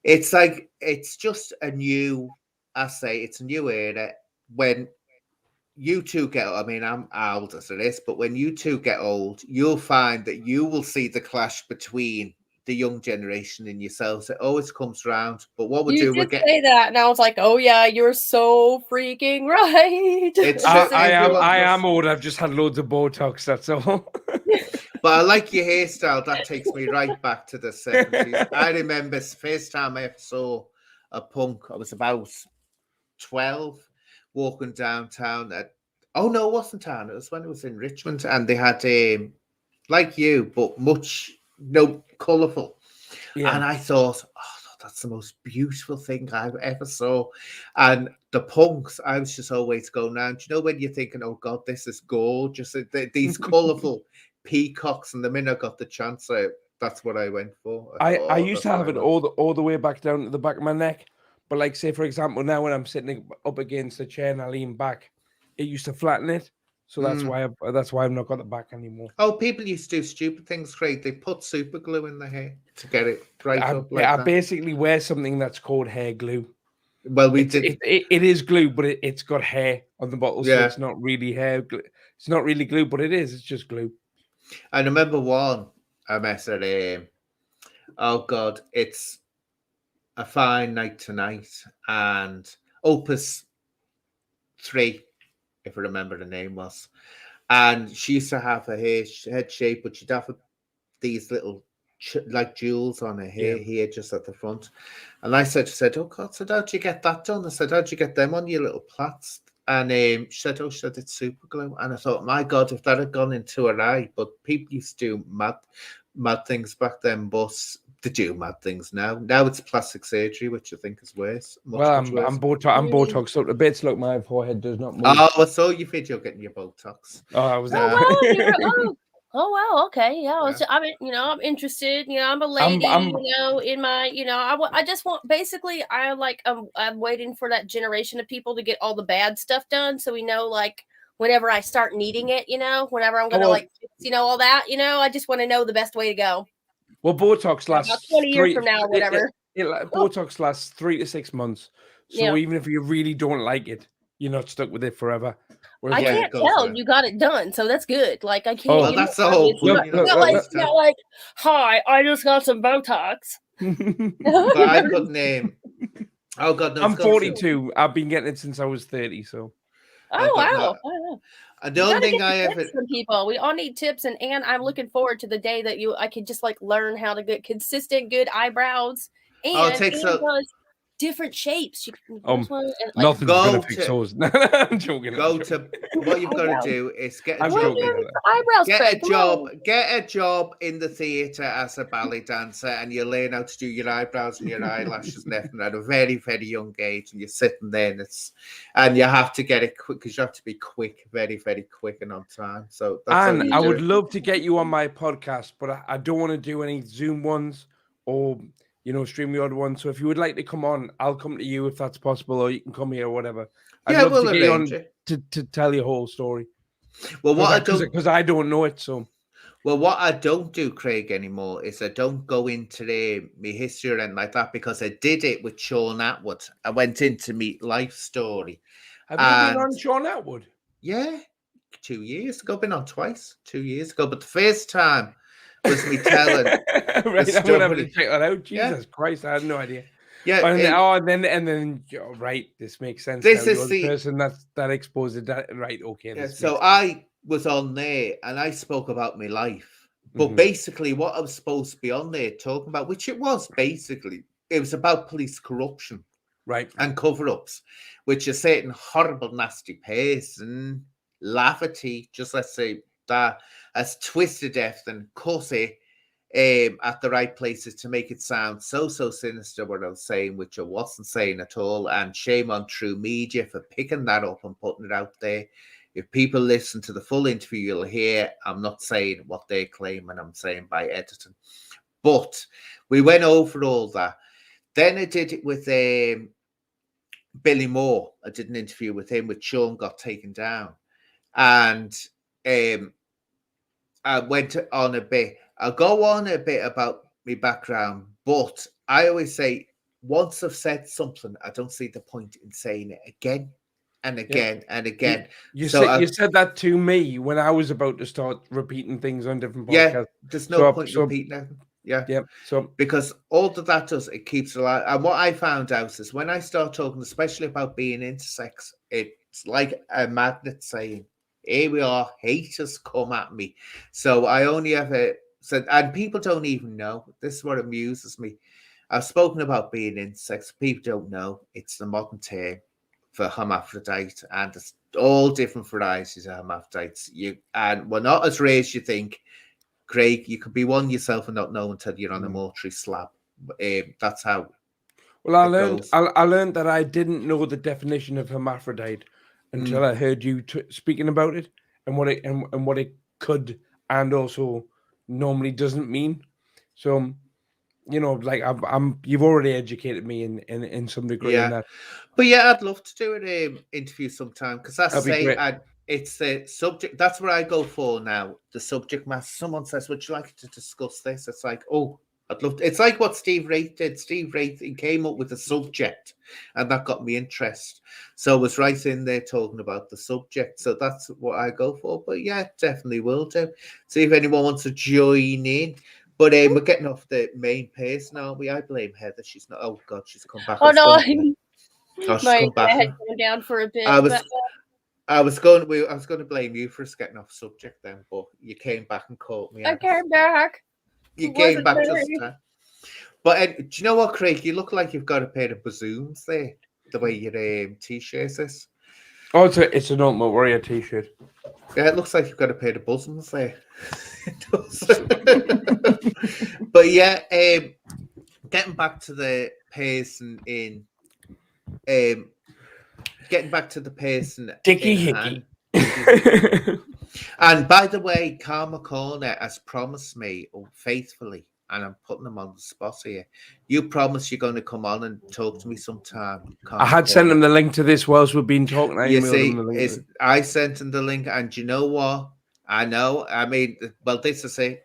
it's like, it's just a new era when you two get, I mean, I'm old as it is, but when you two get old, you'll find that you will see the clash between the young generation and yourselves. It always comes around. But what we'll do, say that, and I was like, oh yeah, you're so freaking right. I am old. I've just had loads of Botox, that's all. But I like your hairstyle. That takes me right back to the 70s. I remember the first time I ever saw a punk, I was about 12. Walking downtown it wasn't town. It was when it was in Richmond, and they had like you, but much colourful. And I thought, that's the most beautiful thing I've ever saw. And the punks, I was just always going around. When you're thinking, oh God, this is gorgeous. These colourful peacocks, and the minute I got the chance, that's what I went for. I used to have it all the way back down to the back of my neck. But like, say for example, now when I'm sitting up against a chair and I lean back, it used to flatten it. So that's why I've not got the back anymore. Oh, people used to do stupid things, Craig. They put super glue in their hair to get it right up like I that. basically wear something that's called hair glue. Well, it is glue, but it's got hair on the bottle, so Yeah. it's not really hair. It's not really glue, but it is. It's just glue. I remember one I met at oh God, it's A Fine Night Tonight and Opus 3, if I remember the name was. And she used to have her head shape, but she'd have these little like jewels on her hair here just at the front. And I said, oh God, so how'd you get that done? I said, how'd you get them on your little plaits? And she said, oh, it's super glue. And I thought, my God, if that had gone into her eye, but people used to do mad things back then, but they do mad things now. Now it's plastic surgery, which I think is worse. I'm Botox up to bits. Look, my forehead does not move. Oh, I saw your video getting your Botox. Oh, I was there. Oh wow, okay, yeah. I mean, I'm interested. I'm a lady. In my, I just want basically. I'm waiting for that generation of people to get all the bad stuff done, so we know like whenever I start needing it, whenever I'm gonna all that, I just want to know the best way to go. Well, Botox lasts about 20 years from now, or whatever. Botox lasts 3 to 6 months, so even if you really don't like it, you're not stuck with it forever. I can't tell you got it done, so that's good. Like I can't. Oh, that's the whole point. It's not like, hi, I just got some Botox. But I couldn't name. Oh God, no! I'm 42. I've been getting it since I was 30. So. Oh wow! I don't think I ever. From people, we all need tips, and I'm looking forward to the day that I could just like learn how to get consistent, good eyebrows, and different shapes. Nothing's going to fix those. I'm joking. What you've got to do is get a job. Get a job in the theatre as a ballet dancer, and you learn how to do your eyebrows and your eyelashes and everything at a very, very young age. And you're sitting there, and you have to get it quick because you have to be quick, very, very quick and on time. So that's I would love to get you on my podcast, but I don't want to do any Zoom ones or. StreamYard one. So if you would like to come on, I'll come to you if that's possible, or you can come here or whatever. I'd love to get you on to tell your whole story. Well, because I don't know it. So, well, what I don't do, Craig, anymore is I don't go into my history or anything like that because I did it with Sean Atwood. I went into my life story. Have you been on Sean Atwood? Yeah, 2 years ago. Been on twice, 2 years ago. But the first time was me telling right, I'm gonna have to check that out. Jesus Christ, I had no idea. Yeah. And then right, this makes sense. This now. is the person that exposed that. Right, okay. Yeah, so I was on there and I spoke about my life, but basically what I was supposed to be on there talking about, which it was basically, it was about police corruption, right, and cover-ups, which is certain horrible, nasty person, Lafferty, just let's say that has twisted death and cut it at the right places to make it sound so sinister what I was saying, which I wasn't saying at all. And shame on True Media for picking that up and putting it out there. If people listen to the full interview, you'll hear I'm not saying what they claim, and I'm saying by editing. But we went over all that. Then I did it with Billy Moore. I did an interview with him, which Sean got taken down. And I went on a bit. I'll go on a bit about my background, but I always say, once I've said something, I don't see the point in saying it again and again and again. You said that to me when I was about to start repeating things on different podcasts. Yeah, there's no point repeating it. Yeah. So because all that does, it keeps it alive. And what I found out is when I start talking, especially about being intersex, it's like a magnet saying, here we are, haters come at me. So I only ever said, and people don't even know. This is what amuses me. I've spoken about being intersex. People don't know. It's the modern term for hermaphrodite, and it's all different varieties of hermaphrodites. And we're not as rare as you think. Craig, you could be one yourself and not know until you're on a mortuary slab. That's how. Well, I learned that I didn't know the definition of hermaphrodite until I heard you speaking about it and what it could and also normally doesn't mean. So you know, like you've already educated me in some degree in that. But yeah, I'd love to do an interview sometime because I That'd be say great. it's the subject. That's what I go for now. The subject matter. Someone says, "Would you like to discuss this?" It's like, oh, I'd love to. It's like what Steve Wraith did. Steve Wraith, he came up with a subject, and that got me interest. So I was right in there talking about the subject. So that's what I go for. But yeah, definitely will do. See if anyone wants to join in. But we're getting off the main person, aren't we? I blame Heather. She's not. Oh God, she's come back. Oh no, She's my come back. head going down for a bit. I was going to blame you for us getting off subject then, but you came back and caught me. I came back. You came back just in time. But do you know what, Craig? You look like you've got a pair of bazooms there. The way your t-shirt is. Oh, it's an Ultimate Warrior t-shirt. Yeah, it looks like you've got a pair of bosoms there. It does. But yeah, getting back to the person in. Getting back to the person. Decca Heggie. And by the way, Karma Corner has promised me faithfully, and I'm putting them on the spot here. You promised you're going to come on and talk to me sometime. I had sent them the link to this whilst we've been talking. I sent them the link, and you know what? I know. I mean, well, this is it.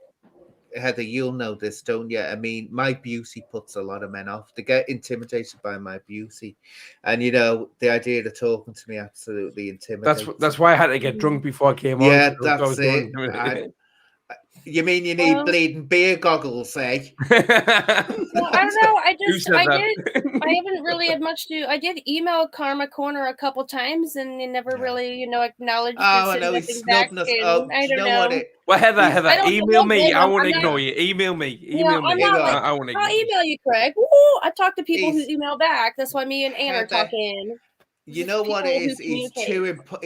Heather, you'll know this, don't you? I mean, my beauty puts a lot of men off. They get intimidated by my beauty, and you know the idea of talking to me absolutely intimidates. That's why I had to get drunk before I came on. Yeah, that's it. You mean you need bleeding beer goggles, eh? Well, I don't know. I haven't really had much to. I did email Karma Corner a couple times, and they never really, acknowledged. Oh, I know he's snubbing us. Oh, I don't know. Well, Heather, email me. I won't ignore you. Email me. Email me. I won't ignore you. I'll email you, Craig. Woo! I talk to people who email back. That's why me and Ann are talking. You know what it is? He's too important.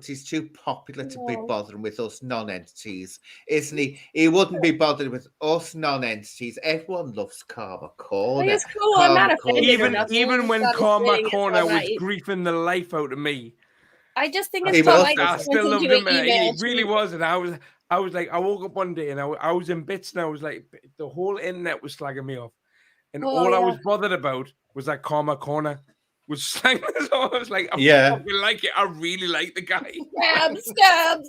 He's too popular to be bothering with us non-entities, isn't he? He wouldn't be bothered with us non-entities. Everyone loves Karma Corner. It's cool. I'm not offended. Even when Karma Corner was griefing the life out of me, I just think it's polite. I still loved him. He really was, and I was like, I woke up one day and I was in bits, and I was like, the whole internet was slagging me off, and all I was bothered about was that Karma Corner was saying this. I was like, I fucking like it. I really like the guy. Stab.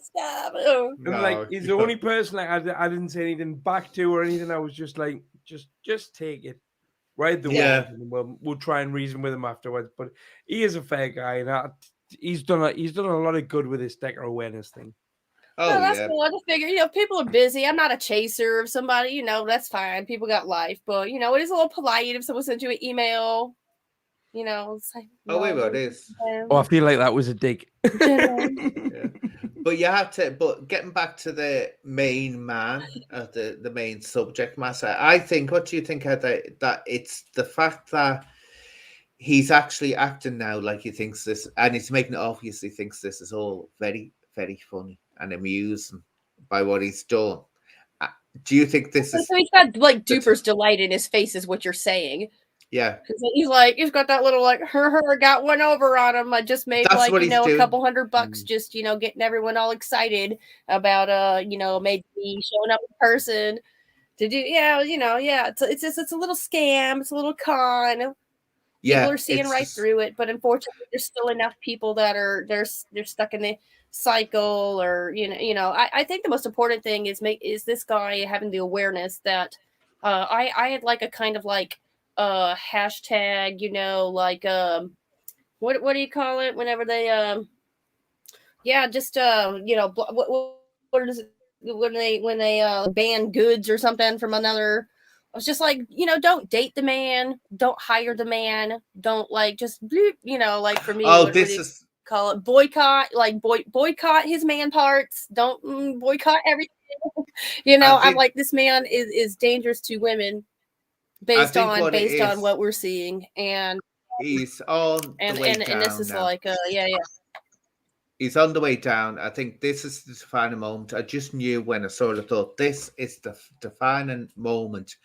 And like, he's the only person I didn't say anything back to or anything. I was just like, just take it. Ride the wave. And we'll try and reason with him afterwards. But he is a fair guy, and he's done a lot of good with this Decca awareness thing. Oh, that's cool. I just figure, people are busy. I'm not a chaser of somebody, that's fine. People got life. But, it is a little polite if someone sends you an email. It's like, wait, what is? I feel like that was a dig. But you have to. But getting back to the main man, the main subject matter, I think. What do you think, Heather? That it's the fact that he's actually acting now like he thinks this, and he's making it obvious he thinks this is all very, very funny and amusing by what he's done. Do you think this is? So he's got like duper's delight in his face, is what you're saying. Yeah, he's got that little got one over on him. I just made a couple $100 just getting everyone all excited about maybe showing up in person to do it's a little scam, it's a little con. People are seeing right through it, but unfortunately there's still enough people that they're stuck in the cycle, or I think the most important thing is this guy having the awareness that I had like a kind of like hashtag, what do you call it whenever they what is it when they ban goods or something from another. I was just like, don't date the man, don't hire the man, don't just for me. Oh, this is call it boycott, boycott his man parts. Don't boycott everything. I'm like, this man is dangerous to women based on what we're seeing, and he's on the way down and this is now. He's on the way down. I think this is the defining moment. I just knew when I sort of thought this is the defining moment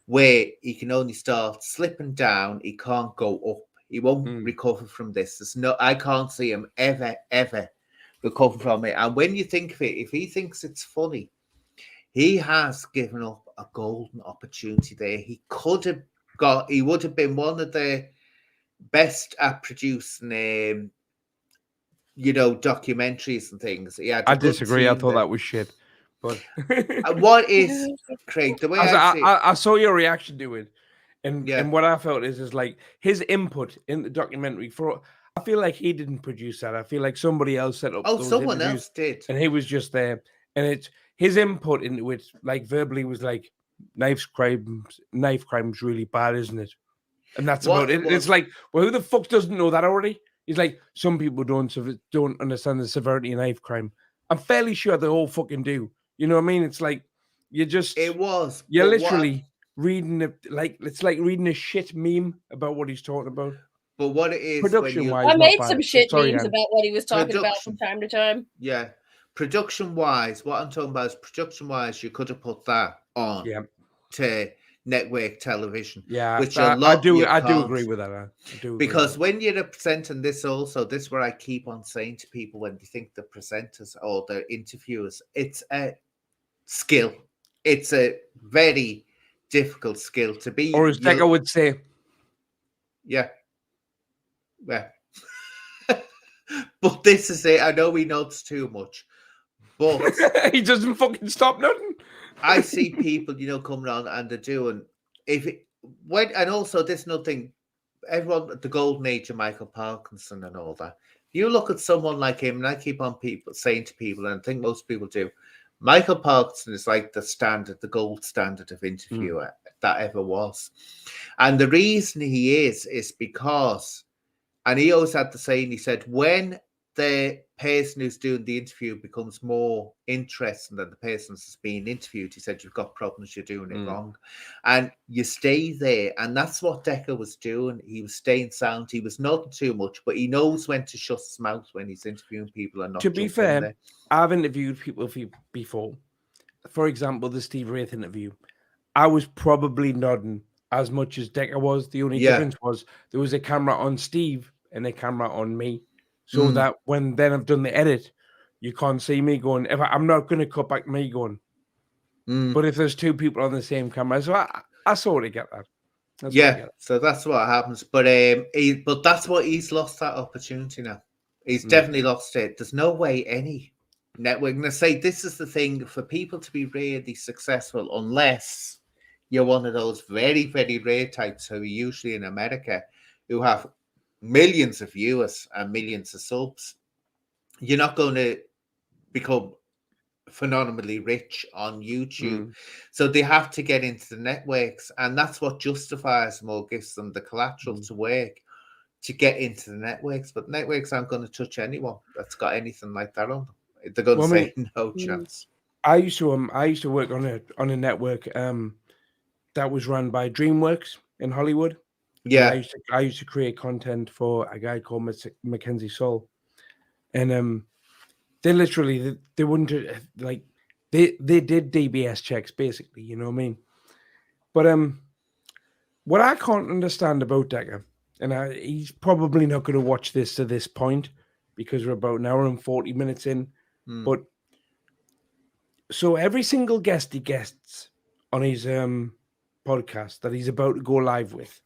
where he can only start slipping down. He can't go up. He won't recover from this. I can't see him ever recover from it. And when you think of it, if he thinks it's funny, he has given up a golden opportunity there. He would have been one of the best at producing, documentaries and things. He had a I good disagree. I team thought there. that was shit. But What is, Craig, the way I see it, I saw your reaction to it, and Yeah. what I felt is like his input in the documentary. I feel like he didn't produce that. I feel like somebody else set up. oh, those someone interviews, else did. and he was just there. And it's his input into it, like verbally, was like knife crime's really bad, isn't it? And that's What about it it. It's was- like, well, who the fuck doesn't know that already? He's like, some people don't understand the severity of knife crime. I'm fairly sure they all fucking do. You know what I mean? It's like you're but literally reading it's like reading a shit meme about what he's talking about. But what it is, Production-wise, I not made bad. some shit Sorry, memes Anne. about what he was talking about Production. from time to time. Yeah, production-wise, what I'm talking about is production-wise. You could have put that on Yeah, to network television. yeah. which I do agree can't. with that. I do agree Because with when you're presenting this, also, this is where I keep on saying to people when they think the presenters or the interviewers, it's a skill. It's a very difficult skill to be. that. Or as Decca would say, Yeah. Yeah. But this is it. I know we notice too much, but he doesn't fucking stop nothing. I see people, coming on and they're doing and also there's nothing. Everyone, the golden age of Michael Parkinson and all that. You look at someone like him, and I keep on saying to people, and I think most people do, Michael Parkinson is like the gold standard of interviewer that ever was. And the reason he is because, and he always had the saying, he said, when the person who's doing the interview becomes more interesting than the person that's being interviewed, he said, you've got problems, you're doing it wrong. And you stay there. And that's what Decca was doing. He was staying sound. He was not too much, but he knows when to shut his mouth when he's interviewing people and not To be jump in fair, there. I've interviewed people before. For example, the Steve Wraith interview. I was probably nodding as much as Decca was. The only difference was there was a camera on Steve and a camera on me. So that when then I've done the edit, you can't see me going. I'm not going to cut back me going. But if there's two people on the same camera, so I sort of get that. So that's what happens. But but that's what he's lost that opportunity now. He's definitely lost it. There's no way any network. And I say this is the thing for people to be really successful, unless you're one of those very, very rare types who are usually in America, who have millions of viewers and millions of subs. You're not going to become phenomenally rich on YouTube. So they have to get into the networks, and that's what justifies them or gives them the collateral to work to get into the networks. But networks aren't going to touch anyone that's got anything like that on them. They're going to say no chance. I used to work on a network that was run by DreamWorks in Hollywood. Yeah, I used to create content for a guy called Mackenzie Soul, and they literally they wouldn't like they did DBS checks basically, you know what I mean? But what I can't understand about Decca, and he's probably not going to watch this to this point because we're about an hour and 40 minutes in, but so every single guest he gets on his podcast that he's about to go live with,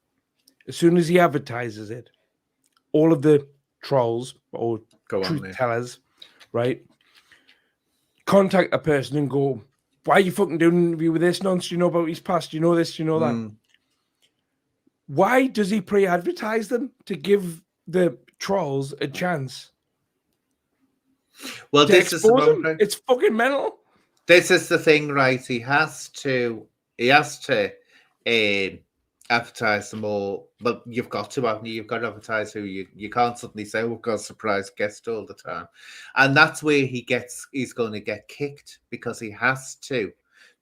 as soon as he advertises it, all of the trolls or truth tellers, right, contact a person and go, why are you fucking doing an interview with this nonsense? You know about his past, you know this, you know that. Why does he pre-advertise them? To give the trolls a chance. Well, this is the them? It's fucking mental. This is the thing, right? He has to advertise them all, but you've got to, haven't you? You've got to advertise who you can't suddenly say, we've got a surprise guest all the time. And that's where he's going to get kicked, because he has to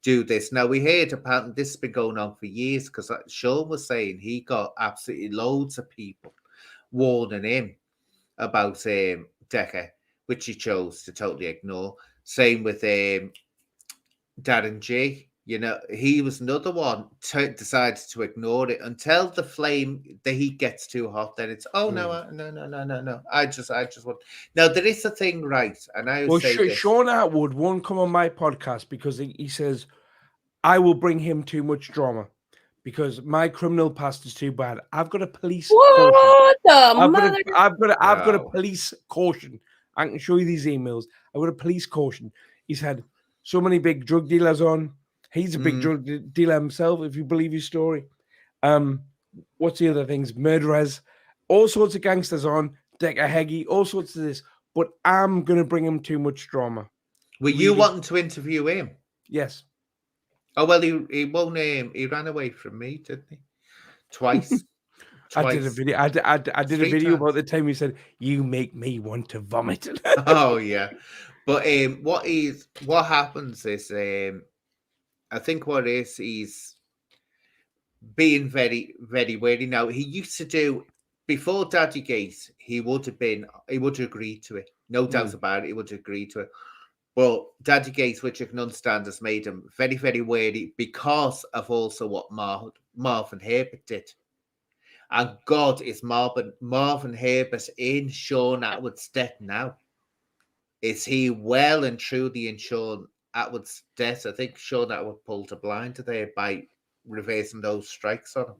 do this. Now, we heard apparently this has been going on for years, because Sean was saying he got absolutely loads of people warning him about Decca, which he chose to totally ignore. Same with Darren G. You know, he was another one decided to ignore it until the heat gets too hot. Then it's no. I just want. Now there is a thing, right? And I would say Sean Atwood won't come on my podcast because he says I will bring him too much drama because my criminal past is too bad. I've got a police caution. What the mother? I've got a Wow. police caution. I can show you these emails. I've got a police caution. He's had so many big drug dealers on. He's a big drug dealer himself, if you believe his story. What's the other things? Murderers, all sorts of gangsters on. Decca Heggie, all sorts of this. But I'm gonna bring him too much drama. Were you wanting to interview him? Yes. Oh well, he won't. He ran away from me, didn't he? Twice. I did a video. I did a 3 video times. about the time he said, "You make me want to vomit." Oh yeah, but what happens is I think what is he's being very very wary now. He used to do before Daddy Gate. He would have agreed to it, no doubt about it. He would have agreed to it. Well, Daddy Gate, which I can understand, has made him very very wary because of also what Marvin Herbert did. And God, is Marvin Herbert in Sean Atwood's death now? Is he well and truly in Sean Atwood's death? I think Sean Atwood pulled a blinder there by reversing those strikes on him.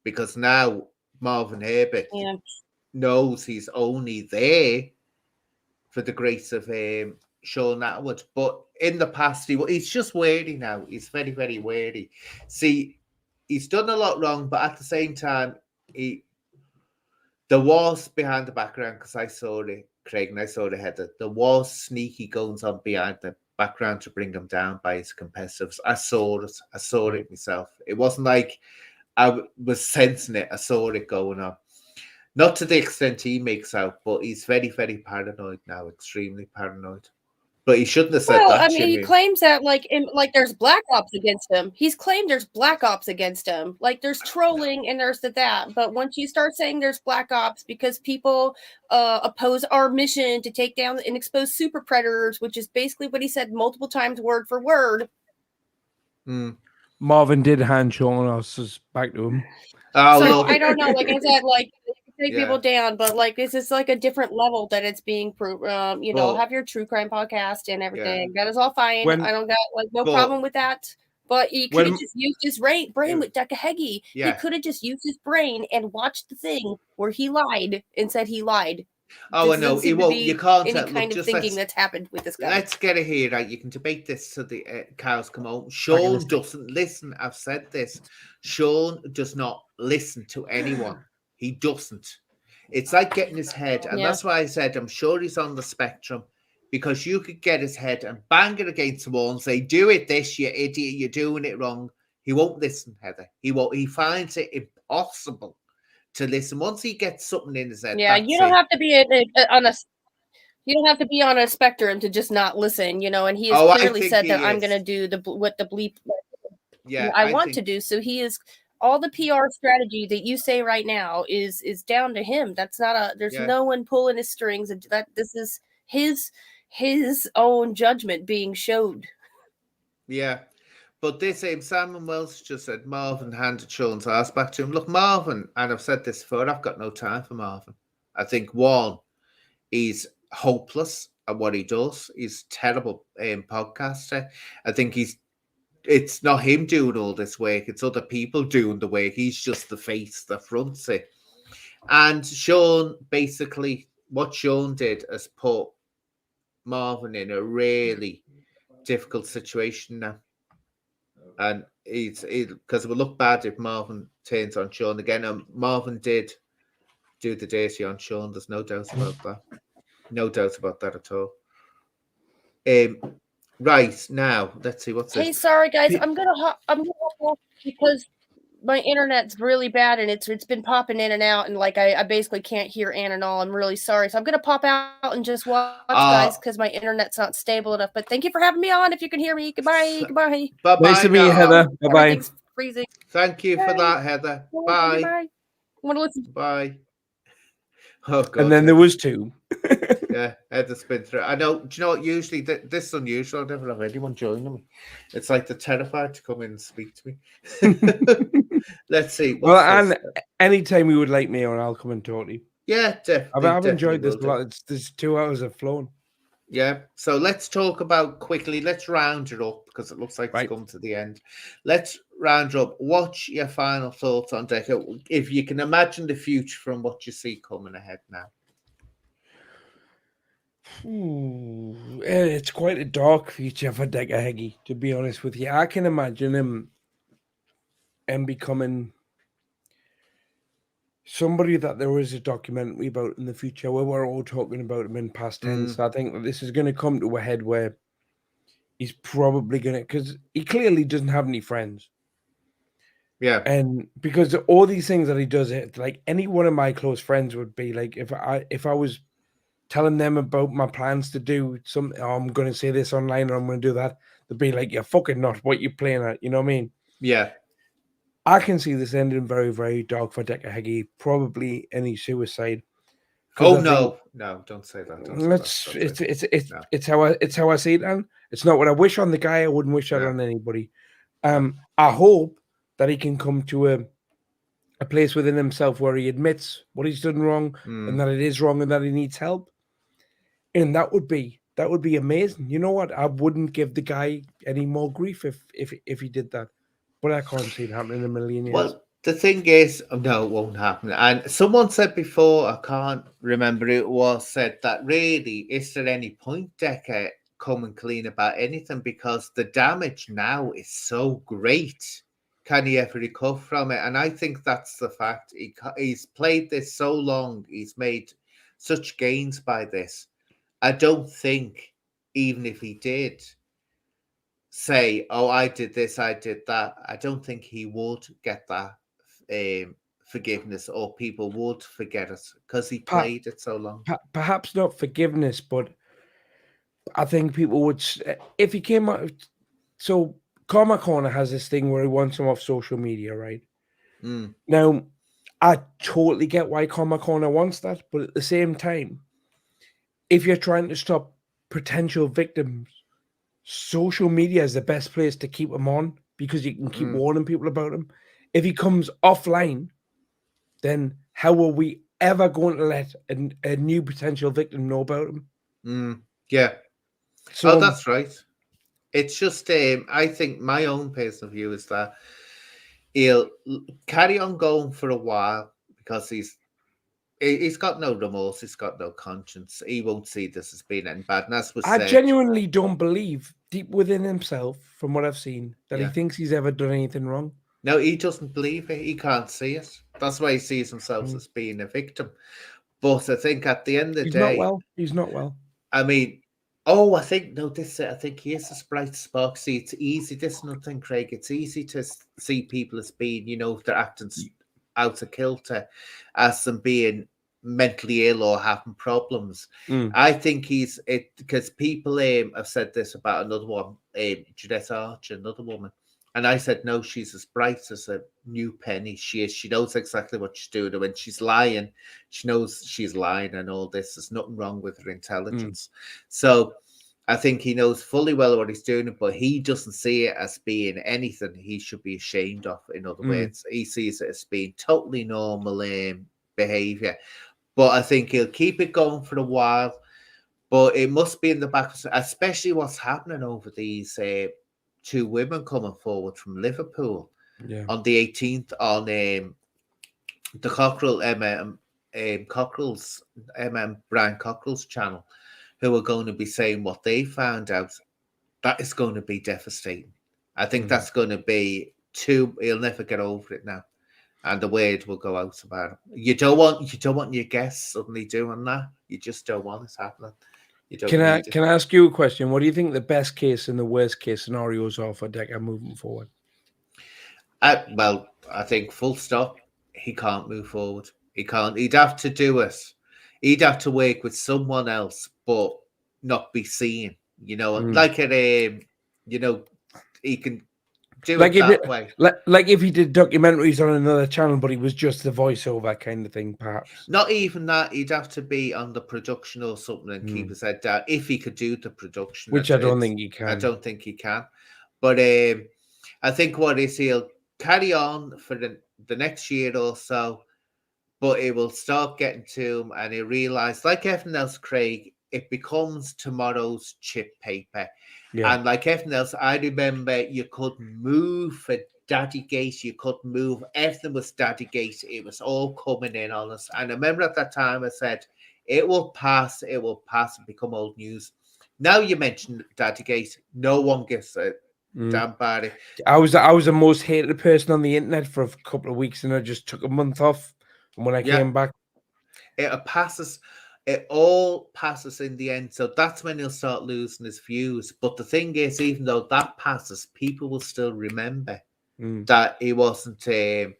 Because now Marvin Herbert knows he's only there for the grace of Sean Atwood. But in the past, he's just wary now. He's very, very wary. See, he's done a lot wrong, but at the same time, there was behind the background, because I saw it, Craig, and I saw the header. There was sneaky goings on behind the background to bring him down by his competitors. I saw it myself. It wasn't like I was sensing it. I saw it going on. Not to the extent he makes out, but he's very, very paranoid now, extremely paranoid. But he shouldn't have said that. I mean, he claims that like there's black ops against him. He's claimed there's black ops against him. Like there's trolling and there's that. But once you start saying there's black ops because people oppose our mission to take down and expose super predators, which is basically what he said multiple times, word for word. Marvin did hand Sean us back to him. Oh, so look. I don't know. Like I said, like take people down, but like this is like a different level that it's being proved. Have your true crime podcast and everything. That is all fine. I don't got like no problem with that. But he could have just used his brain with Decca Heggie. He could have just used his brain and watched the thing where he lied and said he lied. Oh, I know. He won't. You can't. Any kind of thinking that's happened with this guy. Let's get it here, right? You can debate this till the cows come home. Sean doesn't listen. I've said this. Sean does not listen to anyone. He doesn't. It's like getting his head, and that's why I said I'm sure he's on the spectrum, because you could get his head and bang it against the wall and say, "Do it, this, you idiot! You're doing it wrong." He won't listen, Heather. He won't. He finds it impossible to listen. Once he gets something in his head, you don't have to be you don't have to be on a spectrum to just not listen, and he has clearly said that I'm going to do what the bleep. I want to do. So he is. All the PR strategy that you say right now is down to him. That's not there's no one pulling his strings. That this is his own judgment being showed. Yeah. But this Simon Wells just said Marvin handed Sean's ass back to him. Look, Marvin, and I've said this before, I've got no time for Marvin. I think one, he's hopeless at what he does. He's a terrible podcaster. I think it's not him doing all this work, it's other people doing the work. He's just the face that fronts it. And Sean, basically, what Sean did is put Marvin in a really difficult situation now. And because it would look bad if Marvin turns on Sean again. And Marvin did do the dirty on Sean. There's no doubt about that. No doubt about that at all. Right now, let's see what's. Hey, sorry guys, I'm gonna hop off because my internet's really bad and it's been popping in and out, and like I basically can't hear Ann and all. I'm really sorry, so I'm gonna pop out and just watch guys because my internet's not stable enough. But thank you for having me on. If you can hear me, goodbye. Bye. Nice to meet you, Heather. Bye. Freezing. Thank you for that, Heather. Bye. I want to listen. Bye. Oh God. And then there was two. Yeah, Heather's been through. I know. Do you know what? Usually, this is unusual. I never have anyone joining me. It's like they're terrified to come in and speak to me. Let's see. And anytime you would like me on, I'll come and talk to you. Yeah, definitely. I've enjoyed this a lot. There's 2 hours of flown. Yeah. So let's talk about quickly. Let's round it up because it looks like Right. it's come to the end. Let's round up. What's your final thoughts on Decca? If you can imagine the future from what you see coming ahead now. Ooh, it's quite a dark future for Decca Heggie, to be honest with you. I can imagine him becoming somebody that there is a documentary about in the future where we're all talking about him in past tense. I think that this is going to come to a head where he's probably going to, because he clearly doesn't have any friends. Yeah. And because all these things that he does, like any one of my close friends would be like, if I was telling them about my plans to do something, I'm going to say this online or I'm going to do that, they'd be like, you're fucking not, what you playing at, you know what I mean? Yeah. I can see this ending very, very dark for Decca Heggie, probably any suicide. Oh no, don't say that. Don't Let's say that. No. it's how I see it, and it's not what I wish on the guy. I wouldn't wish that No. on anybody. I hope that he can come to a place within himself where he admits what he's done wrong and that it is wrong and that he needs help. And that would be amazing. You know what? I wouldn't give the guy any more grief if he did that. But I can't see it happening in a million years. Well, the thing is, no, it won't happen. And someone said before, I can't remember who it was, said that really, is there any point, Decca, coming clean about anything? Because the damage now is so great. Can he ever recover from it? And I think that's the fact. He's played this so long. He's made such gains by this. I don't think, even if he did say, oh, I did this, I did that, I don't think he would get that forgiveness, or people would forget it because he played it so long. Perhaps not forgiveness, but I think people would, if he came out. So Karma Corner has this thing where he wants him off social media, right? Now, I totally get why Karma Corner wants that, but at the same time, if you're trying to stop potential victims, social media is the best place to keep them on because you can keep warning people about him. If he comes offline, then how are we ever going to let a new potential victim know about him? Yeah. So that's right. It's just, I think my own personal view is that he'll carry on going for a while because he's got no remorse, he's got no conscience. He won't see this as being any bad. And as was said, genuinely don't believe deep within himself, from what I've seen, that he thinks he's ever done anything wrong. No, he doesn't believe it. He can't see it. That's why he sees himself as being a victim. But I think at the end of the day, He's not well. I mean, I think he is a bright spark. See, it's easy. This is nothing, Craig. It's easy to see people as being, if they're acting out of kilter, as them being mentally ill or having problems. I think he's it because people have said this about another one, Judith Archer, another woman. And I said, no, she's as bright as a new penny. She is. She knows exactly what she's doing. And when she's lying, she knows she's lying and all this. There's nothing wrong with her intelligence. So I think he knows fully well what he's doing, but he doesn't see it as being anything he should be ashamed of. In other words, he sees it as being totally normal behavior. But I think he'll keep it going for a while. But it must be in the back, especially what's happening over these two women coming forward from Liverpool on the 18th on the Cockrell Cockrell's Brian Cockrell's channel, who are going to be saying what they found out. That is going to be devastating. I think that's going to be he'll never get over it now, and the word will go out about it. You don't want your guests suddenly doing that. You just don't want it happening. Can I ask you a question? What do you think the best case and the worst case scenarios are for Decca moving forward? Well, I think full stop. He can't move forward. He can't. He'd have to do it. He'd have to work with someone else, but not be seen. Like he can do it that way. Like if he did documentaries on another channel, but he was just the voiceover kind of thing, perhaps. Not even that. He'd have to be on the production or something and keep his head down if he could do the production. Which I don't think he can. I don't think he can. But I think what is he'll carry on for the next year or so, but it will start getting to him and he'll realise, like everything else, Craig, it becomes tomorrow's chip paper. Yeah. And like everything else, I remember you couldn't move for Daddygate, you couldn't move. Everything was Daddygate. It was all coming in on us. And I remember at that time I said, it will pass and become old news. Now you mentioned Daddygate, no one gives a damn about it. I was the most hated person on the internet for a couple of weeks, and I just took a month off. And when I came back, it all passes in the end. So that's when he'll start losing his views. But the thing is, even though that passes, people will still remember that he wasn't a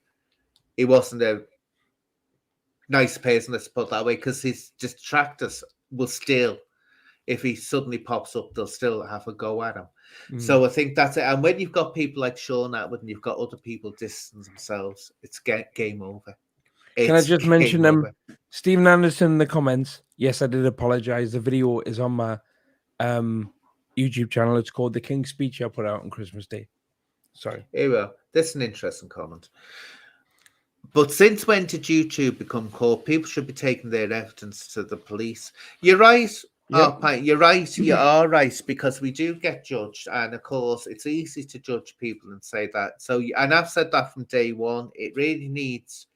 nice person, let's put it that way, because his detractors will still, if he suddenly pops up, they'll still have a go at him. So I think that's it. And when you've got people like Sean Atwood and you've got other people distance themselves, it's game over. Can I just mention Stephen Anderson in the comments? Yes, I did apologize. The video is on my YouTube channel. It's called The King's Speech I put out on Christmas Day. Sorry. Here we are. That's an interesting comment. But since when did YouTube become court? People should be taking their evidence to the police. You're right. Yep. Oh, you're right. You are right, because we do get judged, and of course, it's easy to judge people and say that. So, and I've said that from day one. It really needs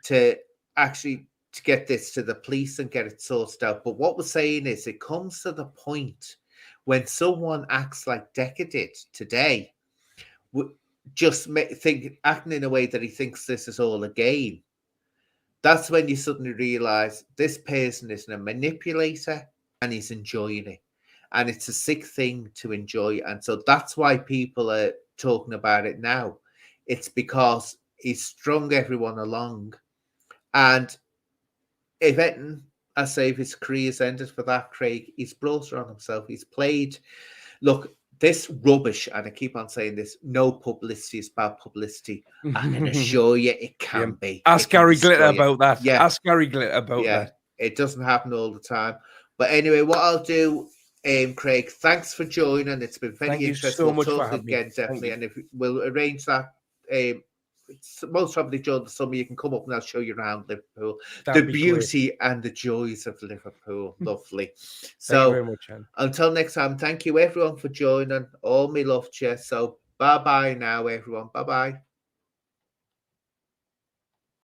to actually to get this to the police and get it sourced out. But what we're saying is, it comes to the point when someone acts like Decca did today, just acting in a way that he thinks this is all a game. That's when you suddenly realize this person is a manipulator and he's enjoying it. And it's a sick thing to enjoy. And so that's why people are talking about it now. It's because he's strung everyone along. And if anything, I say, if his career's ended for that, Craig, he's brought it on himself. He's played. Look, this rubbish, and I keep on saying this, no publicity is bad publicity. I can assure you it can be. Ask Gary Glitter about that. Yeah. Ask Gary Glitter about that. It doesn't happen all the time. But anyway, what I'll do, Craig, thanks for joining. It's been very interesting. So much for having again, definitely. And if we'll arrange that, it's most probably during the summer, you can come up and I'll show you around Liverpool. The beauty and the joys of Liverpool. Lovely. So very much, until next time, thank you everyone for joining. All me love to you. So bye-bye now, everyone. Bye-bye.